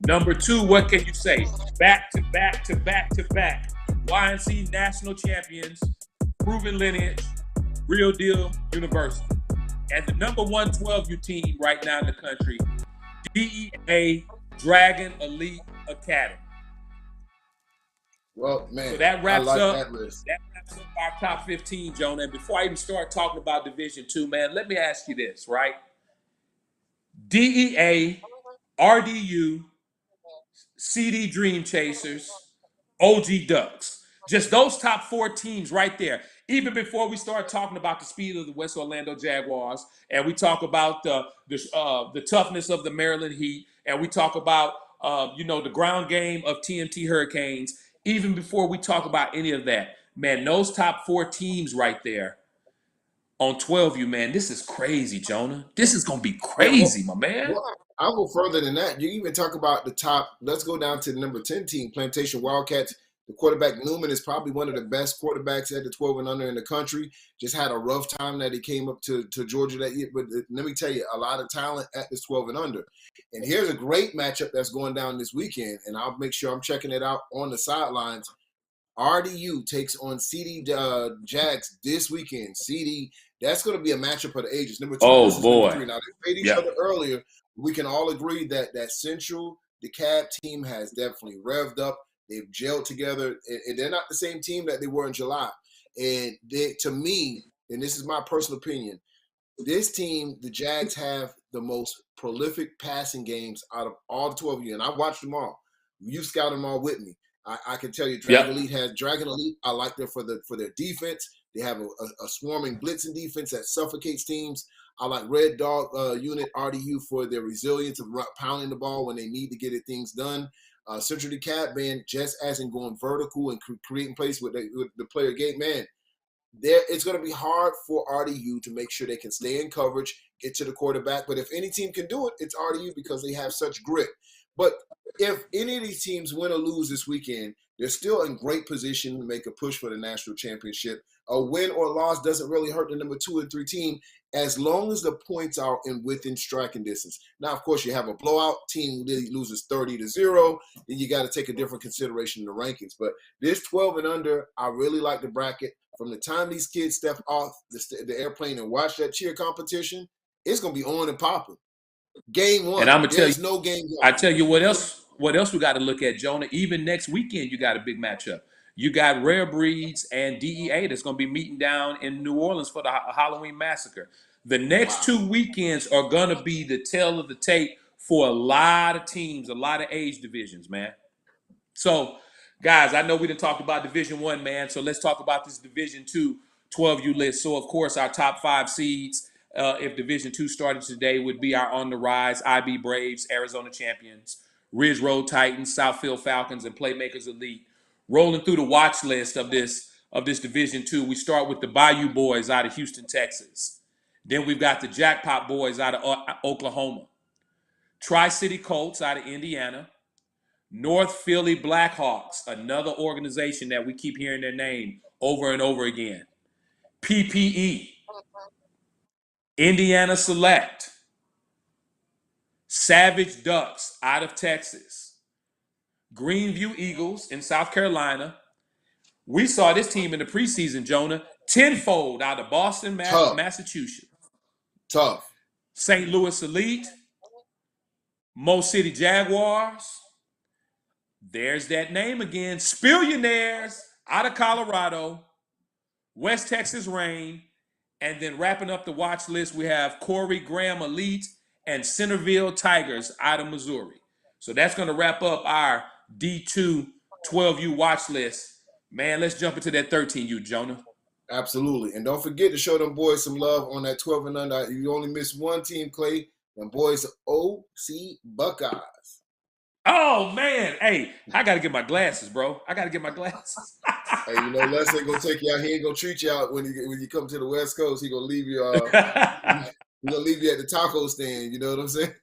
Number 2, what can you say? Back to back to back to back. YNC national champions, proven lineage, real deal university. And the number 1 12U team right now in the country, DEA Dragon Elite Academy. Well, man, So that I wraps like up that list. that wraps up our top 15, Jonah. And before I even start talking about Division II, man, let me ask you this, right? DEA, RDU, CD Dream Chasers, OG Ducks. Just those top 4 teams right there. Even before we start talking about the speed of the West Orlando Jaguars, and we talk about the toughness of the Maryland Heat, and we talk about the ground game of TNT Hurricanes. Even before we talk about any of that, man, those top 4 teams right there on 12U, man, this is crazy, Jonah. This is gonna be Yeah, crazy, my man. well, I'll go further than that. You even talk about the top. Let's go down to the number 10 team, Plantation Wildcats. The quarterback Newman is probably one of the best quarterbacks at the 12 and under in the country. Just had a rough time that he came up to Georgia that year. But let me tell you, a lot of talent at this 12 and under. And here's a great matchup that's going down this weekend. And I'll make sure I'm checking it out on the sidelines. RDU takes on CD Jags this weekend. CD, that's going to be a matchup of the ages. Number 2 versus number 3. Now, they played each other earlier. We can all agree that that Central DeKalb team has definitely revved up. They've gelled together, and they're not the same team that they were in July. And to me, and this is my personal opinion, this team, the Jags, have the most prolific passing games out of all the 12 of you. And I watched them all. You scouted them all with me. I can tell you, Dragon Elite. I like them for their defense. They have a swarming blitzing defense that suffocates teams. I like Red Dog Unit RDU for their resilience of pounding the ball when they need to get things done. Central DeKalb, man, just as in going vertical and creating plays with the player gate, man. It's going to be hard for RDU to make sure they can stay in coverage, get to the quarterback. But if any team can do it, it's RDU because they have such grit. But if any of these teams win or lose this weekend, they're still in great position to make a push for the national championship. A win or loss doesn't really hurt the number 2 and 3 team as long as the points are within striking distance. Now, of course, you have a blowout team loses 30-0, then you got to take a different consideration in the rankings. But this 12 and under, I really like the bracket. From the time these kids step off the airplane and watch that cheer competition, it's going to be on and popping. Game 1. And I'm gonna tell you, no game 1. I tell you what else we got to look at, Jonah. Even next weekend, you got a big matchup. You got Rare Breeds and DEA that's going to be meeting down in New Orleans for the Halloween Massacre. The next 2 weekends are going to be the tale of the tape for a lot of teams, a lot of age divisions, man. So, guys, I know we done talked about Division I, man. So let's talk about this Division II 12U list. So, of course, our top 5 seeds, if Division II started today, would be our On the Rise, IB Braves, Arizona Champions, Ridge Road Titans, Southfield Falcons, and Playmakers Elite. Rolling through the watch list of this Division II, we start with the Bayou Boys out of Houston, Texas. Then we've got the Jackpot Boys out of Oklahoma. Tri-City Colts out of Indiana. North Philly Blackhawks, another organization that we keep hearing their name over and over again. PPE, Indiana Select, Savage Ducks out of Texas, Greenview Eagles in South Carolina. We saw this team in the preseason, Jonah, tenfold out of Boston, Massachusetts. Tough. St. Louis Elite, Mo City Jaguars. There's that name again. Spillionaires out of Colorado, West Texas Rain, and then wrapping up the watch list, we have Corey Graham Elite and Centerville Tigers out of Missouri. So that's going to wrap up our D2 12U watch list. Man, let's jump into that 13U, Jonah. Absolutely. And don't forget to show them boys some love on that 12 and under. You only missed one team, Clay. Them boys OC Buckeyes. Oh, man. Hey, I got to get my glasses, bro. I got to get my glasses. Hey, Les ain't going to take you out. He ain't going to treat you out when you come to the West Coast. He going to leave you he going to leave you at the taco stand. You know what I'm saying?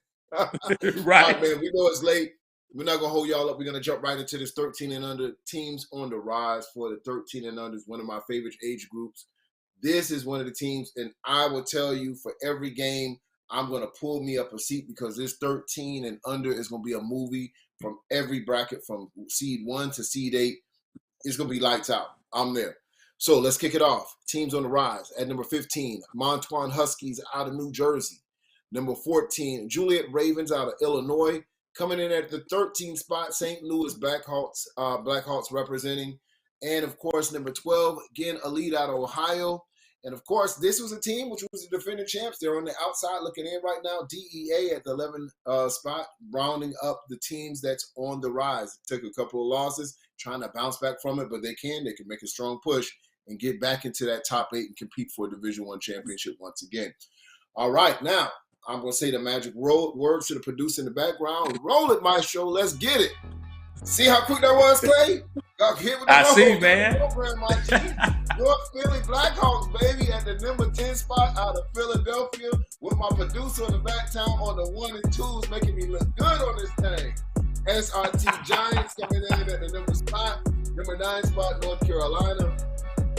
Right. All right, man. We know it's late. We're not going to hold y'all up. We're going to jump right into this 13 and under. Teams on the rise for the 13 and under is one of my favorite age groups. This is one of the teams, and I will tell you for every game, I'm going to pull me up a seat because this 13 and under is going to be a movie from every bracket from seed 1 to seed 8. it's going to be lights out. I'm there. So let's kick it off. Teams on the rise. At number 15, Montoine Huskies out of New Jersey. Number 14, Juliet Ravens out of Illinois. Coming in at the 13th spot, St. Louis Blackhawks representing. And, of course, number 12, again, Elite out of Ohio. And, of course, this was a team which was the defending champs. They're on the outside looking in right now. DEA at the 11th spot, rounding up the teams that's on the rise. It took a couple of losses, trying to bounce back from it, but they can. They can make a strong push and get back into that top 8 and compete for a Division I championship once again. All right, now I'm going to say the magic words to the producer in the background. Roll it, Maestro. Let's get it. See how quick that was, Clay? I see, man. Program, my G. North Philly Blackhawks, baby, at the number 10 spot out of Philadelphia with my producer in the back town on the 1 and 2s, making me look good on this thing. SRT Giants coming in at the number 9 spot, North Carolina.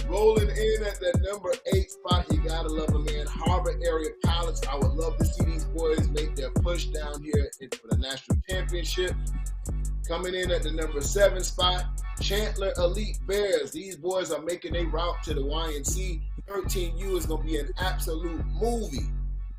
Rolling in at the number 8 spot, you gotta love a man. Harbor Area Pilots. I would love to see these boys make their push down here for the national championship. Coming in at the number 7 spot, Chandler Elite Bears. These boys are making their route to the YNC. 13U is going to be an absolute movie.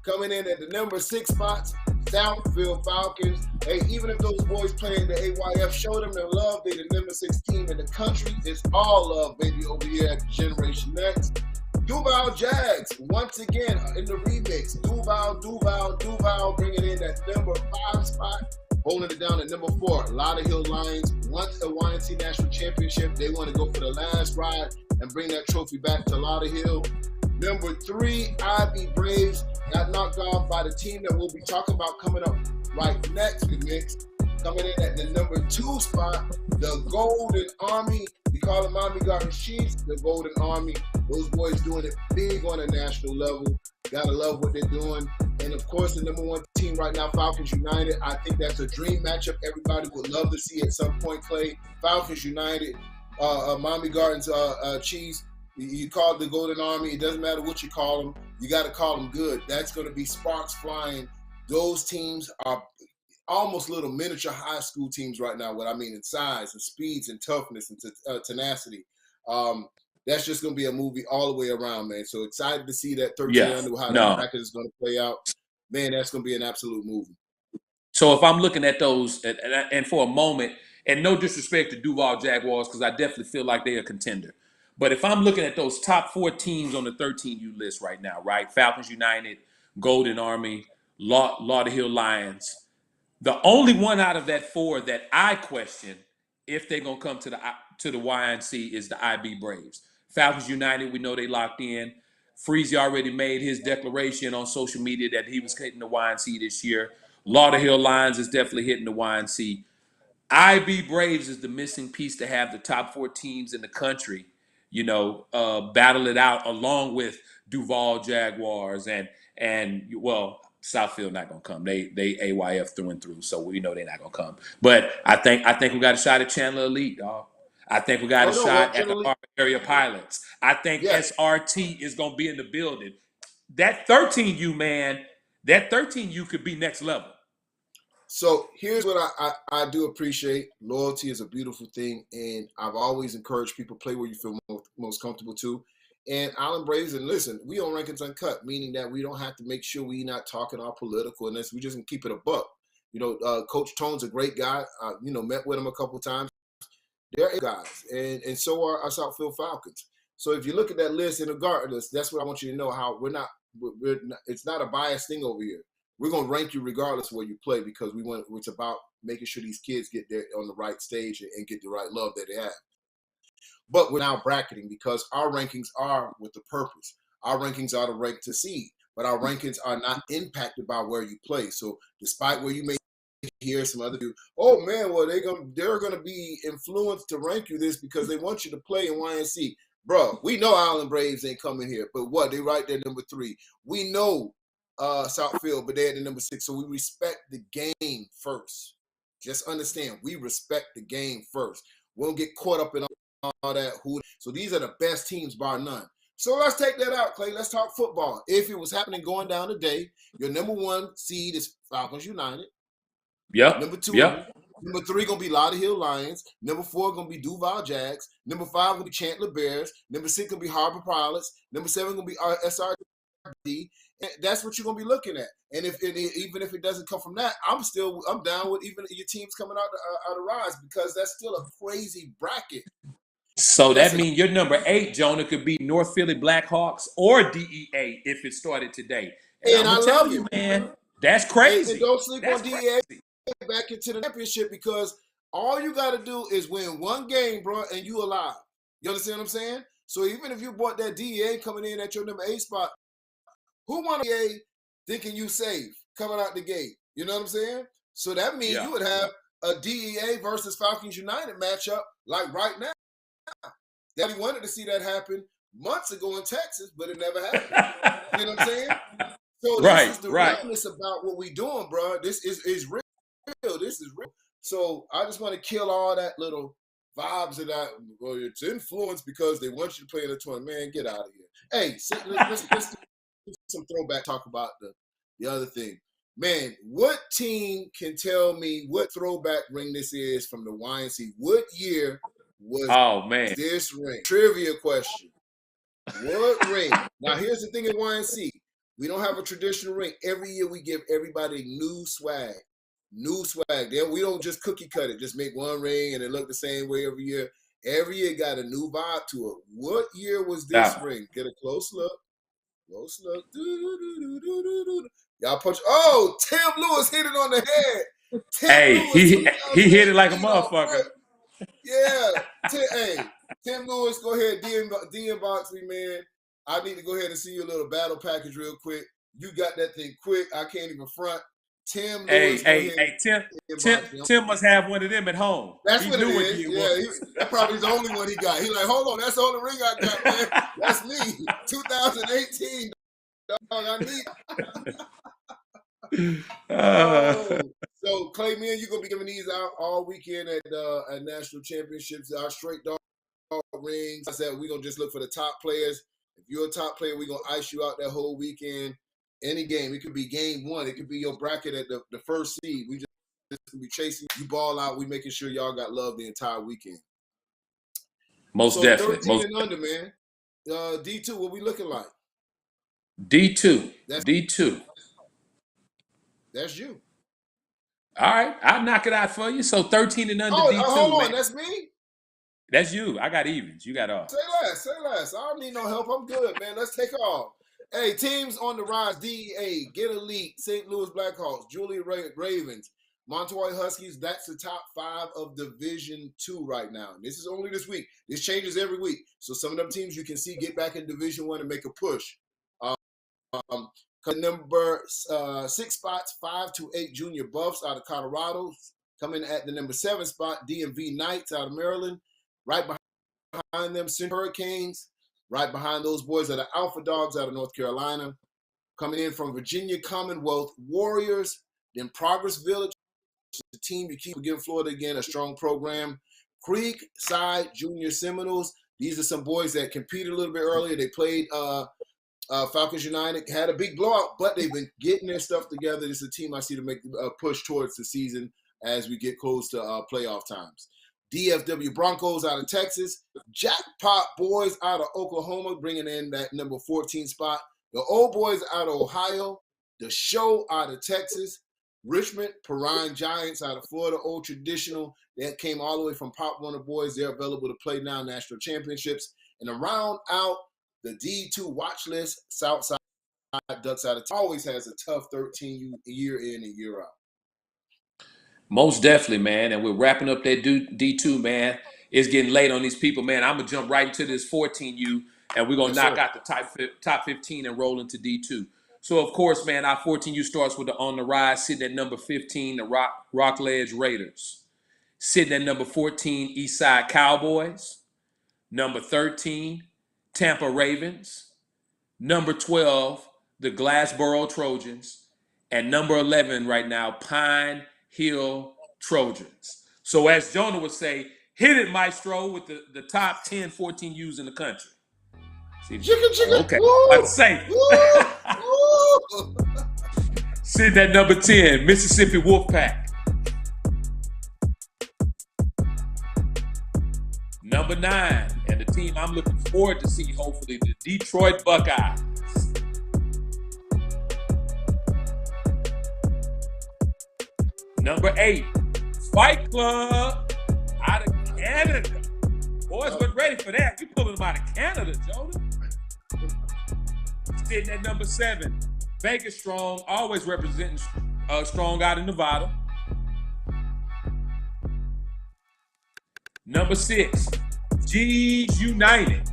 Coming in at the number 6 spots, Southfield Falcons. Hey, even if those boys playing the AYF, show them their love. They're the number 6 team in the country. It's all love, baby, over here at Generation Next. Duval Jags, once again, in the remix. Duval, bringing in that number 5 spot. Holding it down at number 4, Lauderhill Lions want a YNC National Championship. They want to go for the last ride and bring that trophy back to Lauderhill. Number 3, IB Braves got knocked off by the team that we'll be talking about coming up right next week. Coming in at the number 2 spot, the Golden Army. We call them Miami Gardens Chiefs, the Golden Army. Those boys doing it big on a national level. Gotta love what they're doing. And of course, the number 1 team right now, Falcons United. I think that's a dream matchup everybody would love to see at some point, Clay. Falcons United, Miami Gardens Chiefs. You call it the Golden Army. It doesn't matter what you call them. You got to call them good. That's going to be sparks flying. Those teams are almost little miniature high school teams right now. What I mean in size and speeds and toughness and tenacity. That's just going to be a movie all the way around, man. So excited to see that 13 under how the bracket is going to play out. Man, that's going to be an absolute movie. So if I'm looking at those, and for a moment, and no disrespect to Duval Jaguars, because I definitely feel like they're a contender. But if I'm looking at those top 4 teams on the 13U list right now, right? Falcons United, Golden Army, Lauderhill Lions. The only one out of that 4 that I question if they're going to come to the YNC is the IB Braves. Falcons United, we know they locked in. Freezy already made his declaration on social media that he was hitting the YNC this year. Lauderhill Lions is definitely hitting the YNC. IB Braves is the missing piece to have the top 4 teams in the country, battle it out along with Duval Jaguars and Southfield not gonna come. They AYF through and through, so we know they're not gonna come. But I think we got a shot at Chandler Elite, dog. I think we got a shot at the Harbor Area Pilots. I think SRT is gonna be in the building. That 13U, man, that 13U could be next level. So here's what I do appreciate. Loyalty is a beautiful thing, and I've always encouraged people play where you feel most comfortable to. And Island Braves, and listen, we on Rankings Uncut, meaning that we don't have to make sure we not talking all political and this. We just can keep it a buck. Coach Tone's a great guy. Met with him a couple times. They're guys, and so are our Southfield Falcons. So if you look at that list, and regardless, that's what I want you to know. How we're not. It's not a biased thing over here. We're gonna rank you regardless of where you play because it's about making sure these kids get there on the right stage and get the right love that they have. But we're now bracketing because our rankings are with the purpose. Our rankings are to rank to seed, but our rankings are not impacted by where you play. So despite where you may hear some other people, oh man, well they're gonna be influenced to rank you this because they want you to play in YNC. Bro, we know Island Braves ain't coming here, but what? They right there number 3. We know Southfield, but they're at the number 6. So we respect the game first. Just understand, we respect the game first. We don't get caught up in all that. So these are the best teams bar none. So let's take that out, Clay. Let's talk football. If it was happening going down today, your number 1 seed is Falcons United. Yep. Number 2, yep. Number 3 gonna be Lauderhill Lions. Number 4 gonna be Duval Jags. Number 5 gonna be Chandler Bears. Number 6 gonna be Harbor Pilots. Number 7 gonna be SRD. And that's what you're gonna be looking at. And even if it doesn't come from that, I'm down with even your teams coming out of Rise, because that's still a crazy bracket. So that means your number 8, Jonah, could be North Philly Blackhawks or DEA if it started today. And I'm telling you, man, that's crazy. And don't sleep on DEA back into the championship, because all you got to do is win one game, bro, and you alive. You understand what I'm saying? So even if you bought that DEA coming in at your number 8 spot, who won DEA thinking you safe coming out the gate? You know what I'm saying? So that means you would have a DEA versus Falcons United matchup like right now. Daddy wanted to see that happen months ago in Texas, but it never happened. You know what I'm saying? So this is the realness about what we doing, bro. This is real. This is real. So I just want to kill all that little vibes of that. Well, it's influence because they want you to play in the tournament. Man, get out of here. Hey, let's do some throwback talk about the other thing. Man, what team can tell me what throwback ring this is from the YNC? What year was this ring? Trivia question. What ring? Now, here's the thing in YNC. We don't have a traditional ring. Every year we give everybody new swag. New swag. Then we don't just cookie cut it. Just make one ring and it look the same way every year. Every year got a new vibe to it. What year was this ring? Get a close look. Close look. Y'all punch. Oh, Tim Lewis hit it on the head. He hit it like a motherfucker. Yeah. Tim Lewis, go ahead. D-inbox me, man. I need to go ahead and see your little battle package real quick. You got that thing quick. I can't even front. Tim Lewis. Tim must have one of them at home. That's what it is. Yeah, that probably the only one he got. He's like, hold on, that's the only ring I got, man. That's me. 2018. Dog, I need. So Clay, me and you gonna be giving these out all weekend at national championships. Our straight dog rings. I said we're gonna just look for the top players. If you're a top player, we're gonna ice you out that whole weekend. Any game, it could be game 1. It could be your bracket at the first seed. We just be chasing you ball out. We making sure y'all got love the entire weekend. Most definitely. 13 and under, man. D2, what we looking like? D2. D2. That's you. All right, I'll knock it out for you. So 13 and under D2. Hold on, man. That's me? That's you. I got evens. You got off. Say less. I don't need no help. I'm good, man. Let's take off. Hey, teams on the rise: DEA, Get Elite, St. Louis Blackhawks, Julia Ravens, Montoya Huskies. That's the top 5 of Division 2 right now. And this is only this week. This changes every week. So some of them teams you can see get back in Division 1 and make a push. Number 6 spots, 5 to 8 Junior Buffs out of Colorado. Coming at the number 7 spot, DMV Knights out of Maryland. Right behind them, Central Hurricanes. Right behind those boys are the Alpha Dogs out of North Carolina. Coming in from Virginia, Commonwealth Warriors. Then Progress Village, the team you keep giving Florida again, a strong program. Creekside Junior Seminoles. These are some boys that competed a little bit earlier. They played Falcons United, had a big blowout, but they've been getting their stuff together. This is a team I see to make a push towards the season as we get close to playoff times. DFW Broncos out of Texas. Jackpot Boys out of Oklahoma, bringing in that number 14 spot. The Old Boys out of Ohio. The Show out of Texas. Richmond Perrine Giants out of Florida, Old Traditional. That came all the way from Pop Warner Boys. They're available to play now national championships. And to round out the D2 watch list, Southside Ducks out of always has a tough 13 year in and year out. Most definitely, man. And we're wrapping up that D2, man. It's getting late on these people, man. I'm going to jump right into this 14U, and we're going to knock out the top 15 and roll into D2. So, of course, man, our 14U starts with the on the rise, sitting at number 15, the Rockledge Raiders. Sitting at number 14, Eastside Cowboys. Number 13, Tampa Ravens. Number 12, the Glassboro Trojans. And number 11 right now, Pine Hill Trojans. So as Jonah would say, hit it, Maestro, with the top 10 14Us in the country. See, okay, I'm safe. Sitting at number 10, Mississippi Wolfpack. Number 9, and the team I'm looking forward to see, hopefully, the Detroit Buckeyes. Number 8, Fight Club out of Canada. Boys, we're ready for that. We pulling them out of Canada, Jonah. Sitting at number 7, Vegas Strong, always representing Strong out of Nevada. Number 6, G's United.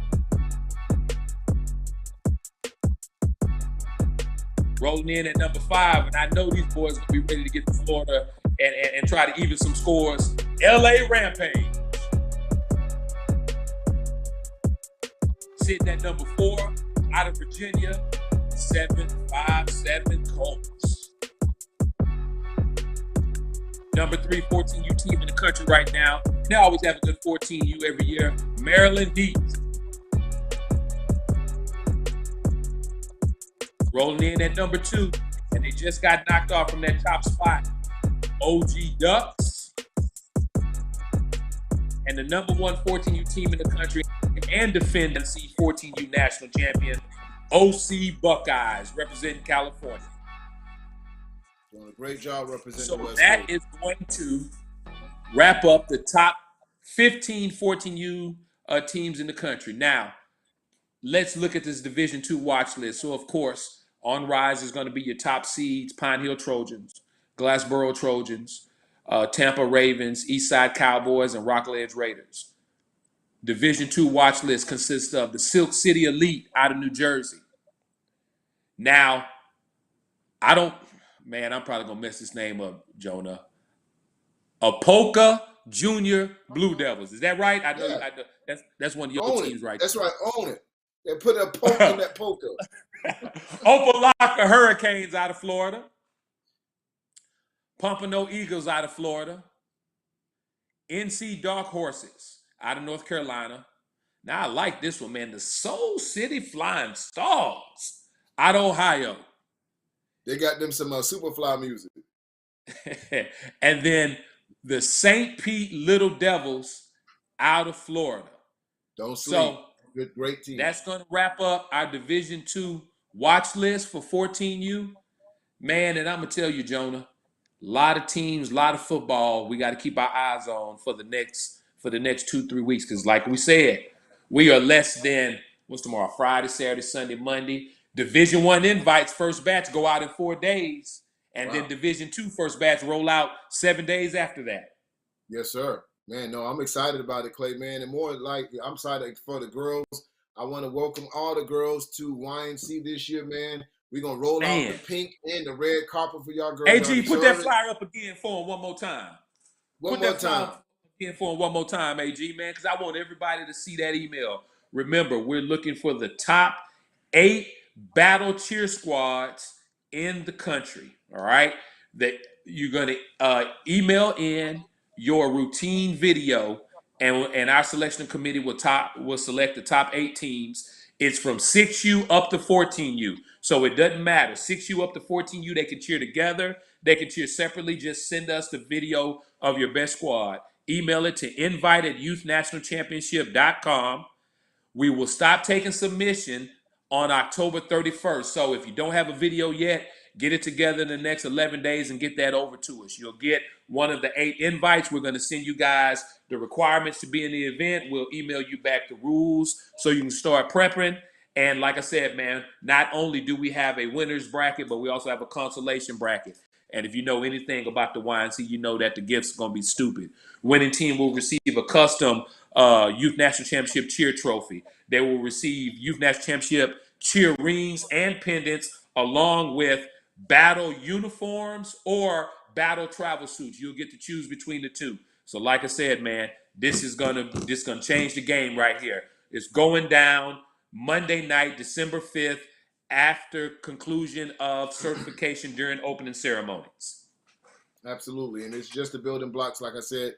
Rolling in at number 5, and I know these boys gonna be ready to get to Florida and try to even some scores. LA Rampage. Sitting at number 4, out of Virginia, 757 Colts. Number 3, 14U team in the country right now. They always have a good 14U every year. Maryland Deeds. Rolling in at number 2, and they just got knocked off from that top spot. OG Ducks. And the number 1 14U team in the country and defending C14U national champion, OC Buckeyes, representing California. Doing a great job representing So West that Coast. is going to wrap up the top 15 14U teams in the country. Now, let's look at this Division II watch list. So, of course, on Rise is going to be your top seeds: Pine Hill Trojans, Glassboro Trojans, Tampa Ravens, Eastside Cowboys, and Rockledge Raiders. Division II watch list consists of the Silk City Elite out of New Jersey. Now, I'm probably going to mess this name up, Jonah. Apoka Junior Blue Devils. Is that right? I know, Yeah. I know that's one of your Own teams, it. right? That's right. Own it. They put a poke in that poker. Opelika Hurricanes out of Florida. Pompano Eagles out of Florida. NC Dark Horses out of North Carolina. Now, I like this one, man. The Soul City Flying Stars out of Ohio. They got them some Superfly music. And then the St. Pete Little Devils out of Florida. Don't sleep. So Good, great team. that's going to wrap up our Division II watch list for 14U. Man, and I'm going to tell you, Jonah, a lot of teams, a lot of football we got to keep our eyes on for the next 2-3 weeks. Because like we said, we are less than, what's tomorrow? Friday, Saturday, Sunday, Monday. Division I invites first batch go out in 4 days. And then Division II first batch roll out 7 days after that. Yes, sir. Man, no, I'm excited about it, Clay, man. And more like, I'm excited for the girls. I want to welcome all the girls to YNC this year, man. We're going to roll out the pink and the red carpet for y'all girls. AG, put that flyer up again for them one more time. One more time. Again for them one more time, AG, man, because I want everybody to see that email. Remember, we're looking for the top 8 battle cheer squads in the country, all right? That you're going to email in your routine video, and our selection committee will select the top 8 teams. It's from 6U up to 14U. So it doesn't matter. 6U up to 14U, they can cheer together. They can cheer separately. Just send us the video of your best squad. Email it to invite@youthnationalchampionship.com. We will stop taking submission on October 31st. So if you don't have a video yet, get it together in the next 11 days and get that over to us. You'll get one of the 8 invites. We're going to send you guys the requirements to be in the event. We'll email you back the rules so you can start prepping. And like I said, man, not only do we have a winner's bracket, but we also have a consolation bracket. And if you know anything about the YNC, you know that the gifts are going to be stupid. Winning team will receive a custom Youth National Championship cheer trophy. They will receive Youth National Championship cheer rings and pendants along with battle uniforms or battle travel suits. You'll get to choose between the two. So like I said, man, this is gonna change the game right here. It's going down Monday night, December 5th, after conclusion of certification during opening ceremonies. Absolutely. And it's just the building blocks. Like I said,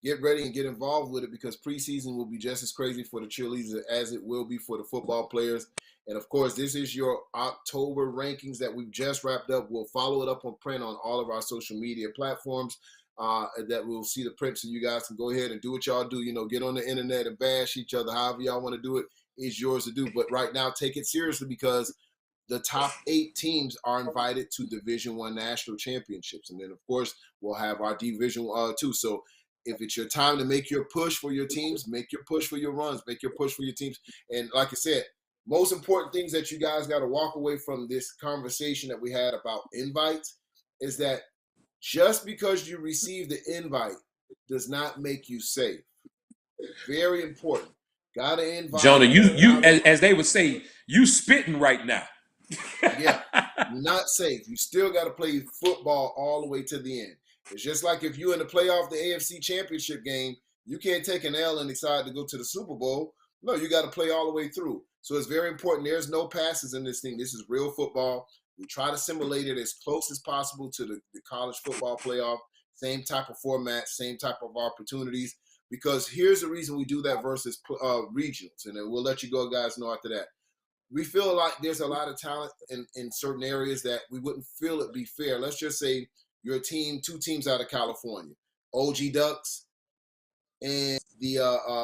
get ready and get involved with it, because preseason will be just as crazy for the cheerleaders as it will be for the football players. And of course, this is your October rankings that we've just wrapped up. We'll follow it up on print on all of our social media platforms. that we'll see the prints, and you guys can go ahead and do what y'all do. Get on the internet and bash each other. However y'all want to do it is yours to do. But right now, take it seriously, because the top 8 teams are invited to Division I national championships. And then, of course, we'll have our Division 2. So if it's your time to make your push for your teams, make your push for your runs, make your push for your teams. And like I said, most important things that you guys got to walk away from this conversation that we had about invites is that just because you receive the invite does not make you safe. Very important. Got to invite. Jonah, you as they would say, you spitting right now. Yeah, you're not safe. You still got to play football all the way to the end. It's just like if you're in the playoff, the AFC Championship game, you can't take an L and decide to go to the Super Bowl. No, you got to play all the way through. So it's very important. There's no passes in this thing. This is real football. We try to simulate it as close as possible to the college football playoff. Same type of format, same type of opportunities. Because here's the reason we do that versus regionals. And then we'll let you go guys know after that. We feel like there's a lot of talent in certain areas that we wouldn't feel it be fair. Let's just say you're a team, 2 teams out of California, OG Ducks and the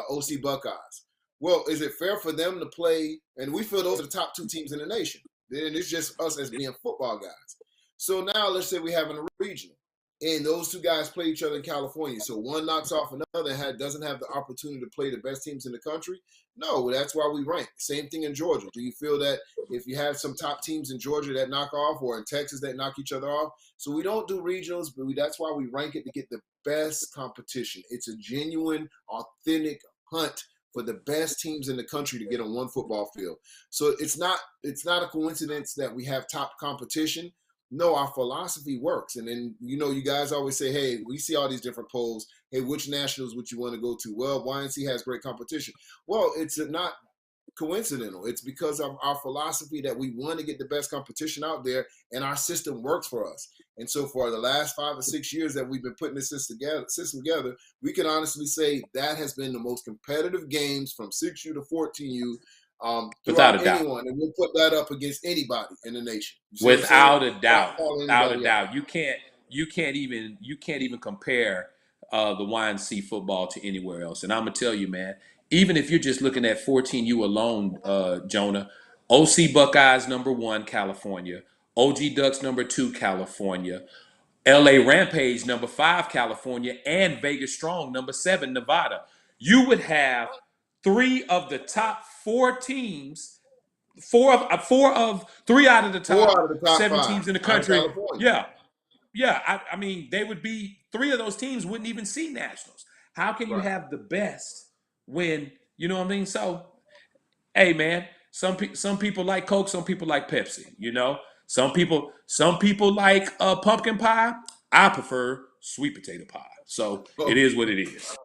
OC Buckeyes. Well, is it fair for them to play? And we feel those are the top 2 teams in the nation. Then it's just us as being football guys. So now let's say we have a regional, and those 2 guys play each other in California. So one knocks off another and doesn't have the opportunity to play the best teams in the country. No, that's why we rank. Same thing in Georgia. Do you feel that if you have some top teams in Georgia that knock off, or in Texas that knock each other off? So we don't do regionals, but that's why we rank it to get the best competition. It's a genuine, authentic hunt for the best teams in the country to get on one football field. So it's not a coincidence that we have top competition. No, our philosophy works. And then, you guys always say, hey, we see all these different polls. Hey, which nationals would you want to go to? Well, YNC has great competition. Well, it's not coincidental. It's because of our philosophy that we want to get the best competition out there, and our system works for us. And so for the last 5 or 6 years that we've been putting this system together, we can honestly say that has been the most competitive games from 6U to 14U without a doubt. Anyone, and we'll put that up against anybody in the nation. Without a doubt. You can't even compare the YNC football to anywhere else. And I'm gonna tell you, man, even if you're just looking at 14U alone, Jonah, OC Buckeyes #1, California, OG Ducks #2, California, LA Rampage #5, California, and Vegas Strong #7, Nevada. You would have 3 of the top 4 teams. 3 out of the top 7 teams in the country. Yeah. I mean, they would be 3 of those teams wouldn't even see nationals. How can you have the best when you know what I mean? So, hey, man, some people like Coke, some people like Pepsi. Some people like pumpkin pie. I prefer sweet potato pie. So it is what it is.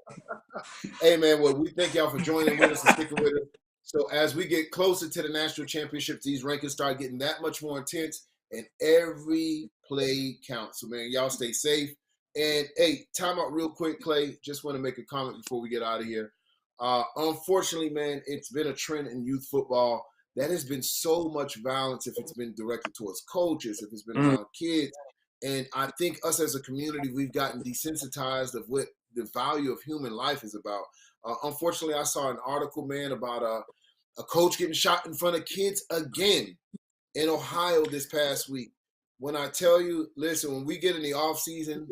Hey, man, well, we thank y'all for joining with us and sticking with us. So as we get closer to the national championships, these rankings start getting that much more intense, and every play counts. So, man, y'all stay safe. And, hey, time out real quick, Clay. Just want to make a comment before we get out of here. Unfortunately, man, it's been a trend in youth football that has been so much violence, if it's been directed towards coaches, if it's been around kids. And I think us as a community, we've gotten desensitized of what the value of human life is about. Unfortunately, I saw an article, man, about a coach getting shot in front of kids again in Ohio this past week. When I tell you, listen, when we get in the offseason,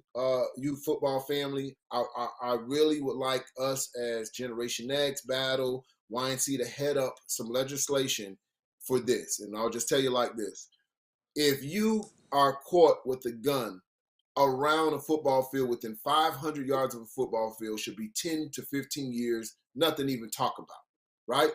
youth football family, I really would like us as Generation X, Battle, YNC to head up some legislation for this. And I'll just tell you like this. If you are caught with a gun around a football field within 500 yards of a football field, should be 10 to 15 years, nothing to even talk about, right?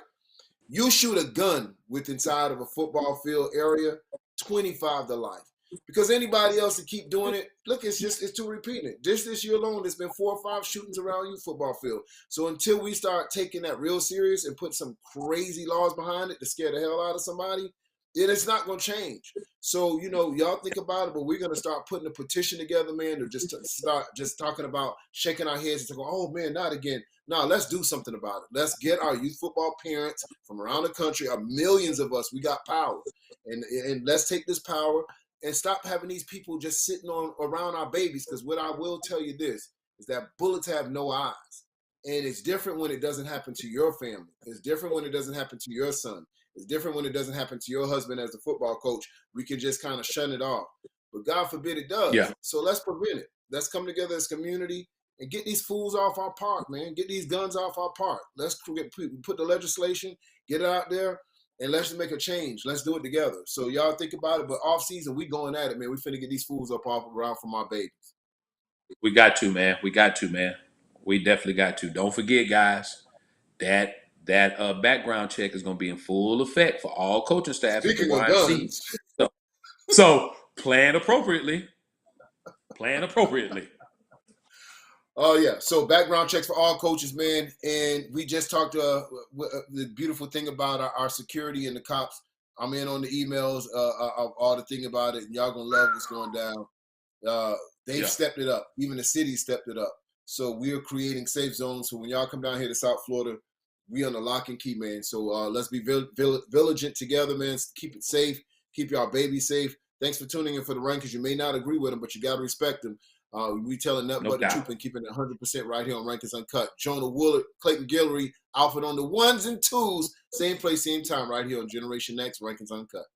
You shoot a gun with inside of a football field area, 25 to life. Because anybody else to keep doing it, look, it's too repeating it. This year alone, there's been 4 or 5 shootings around your football field. So until we start taking that real serious and put some crazy laws behind it to scare the hell out of somebody, then it's not going to change. So, y'all think about it, but we're going to start putting a petition together, man, or just start just talking about shaking our heads and going, oh, man, not again. No, let's do something about it. Let's get our youth football parents from around the country, millions of us, we got power. And let's take this power. and stop having these people just sitting on around our babies. Because what I will tell you this is that bullets have no eyes. And it's different when it doesn't happen to your family. It's different when it doesn't happen to your son. It's different when it doesn't happen to your husband as a football coach. We can just kind of shun it off. But God forbid it does. Yeah. So let's prevent it. Let's come together as a community and get these fools off our park, man. Get these guns off our park. Let's put the legislation, get it out there, and let's just make a change. Let's do it together. So y'all think about it. But off season, we going at it, man. We finna get these fools up off around from our babies. We got to, man. We got to, man. We definitely got to. Don't forget, guys, that background check is going to be in full effect for all coaching staff at the Speaking of YMC. guns. So plan appropriately. Plan appropriately. Oh, yeah. So background checks for all coaches, man. And we just talked the beautiful thing about our security and the cops. I'm in on the emails of all the thing about it. And y'all going to love what's going down. They've stepped it up. Even the city stepped it up. So we are creating safe zones. So when y'all come down here to South Florida, we on the lock and key, man. So let's be vigilant together, man. Keep it safe. Keep y'all babies safe. Thanks for tuning in for the rankings. You may not agree with them, but you got to respect them. We telling nothing but the truth and keeping it 100% right here on Rankings Uncut. Jonah Woolard, Clayton Guillory, Alfred on the ones and twos. Same place, same time, right here on Generation X, Rankings Uncut.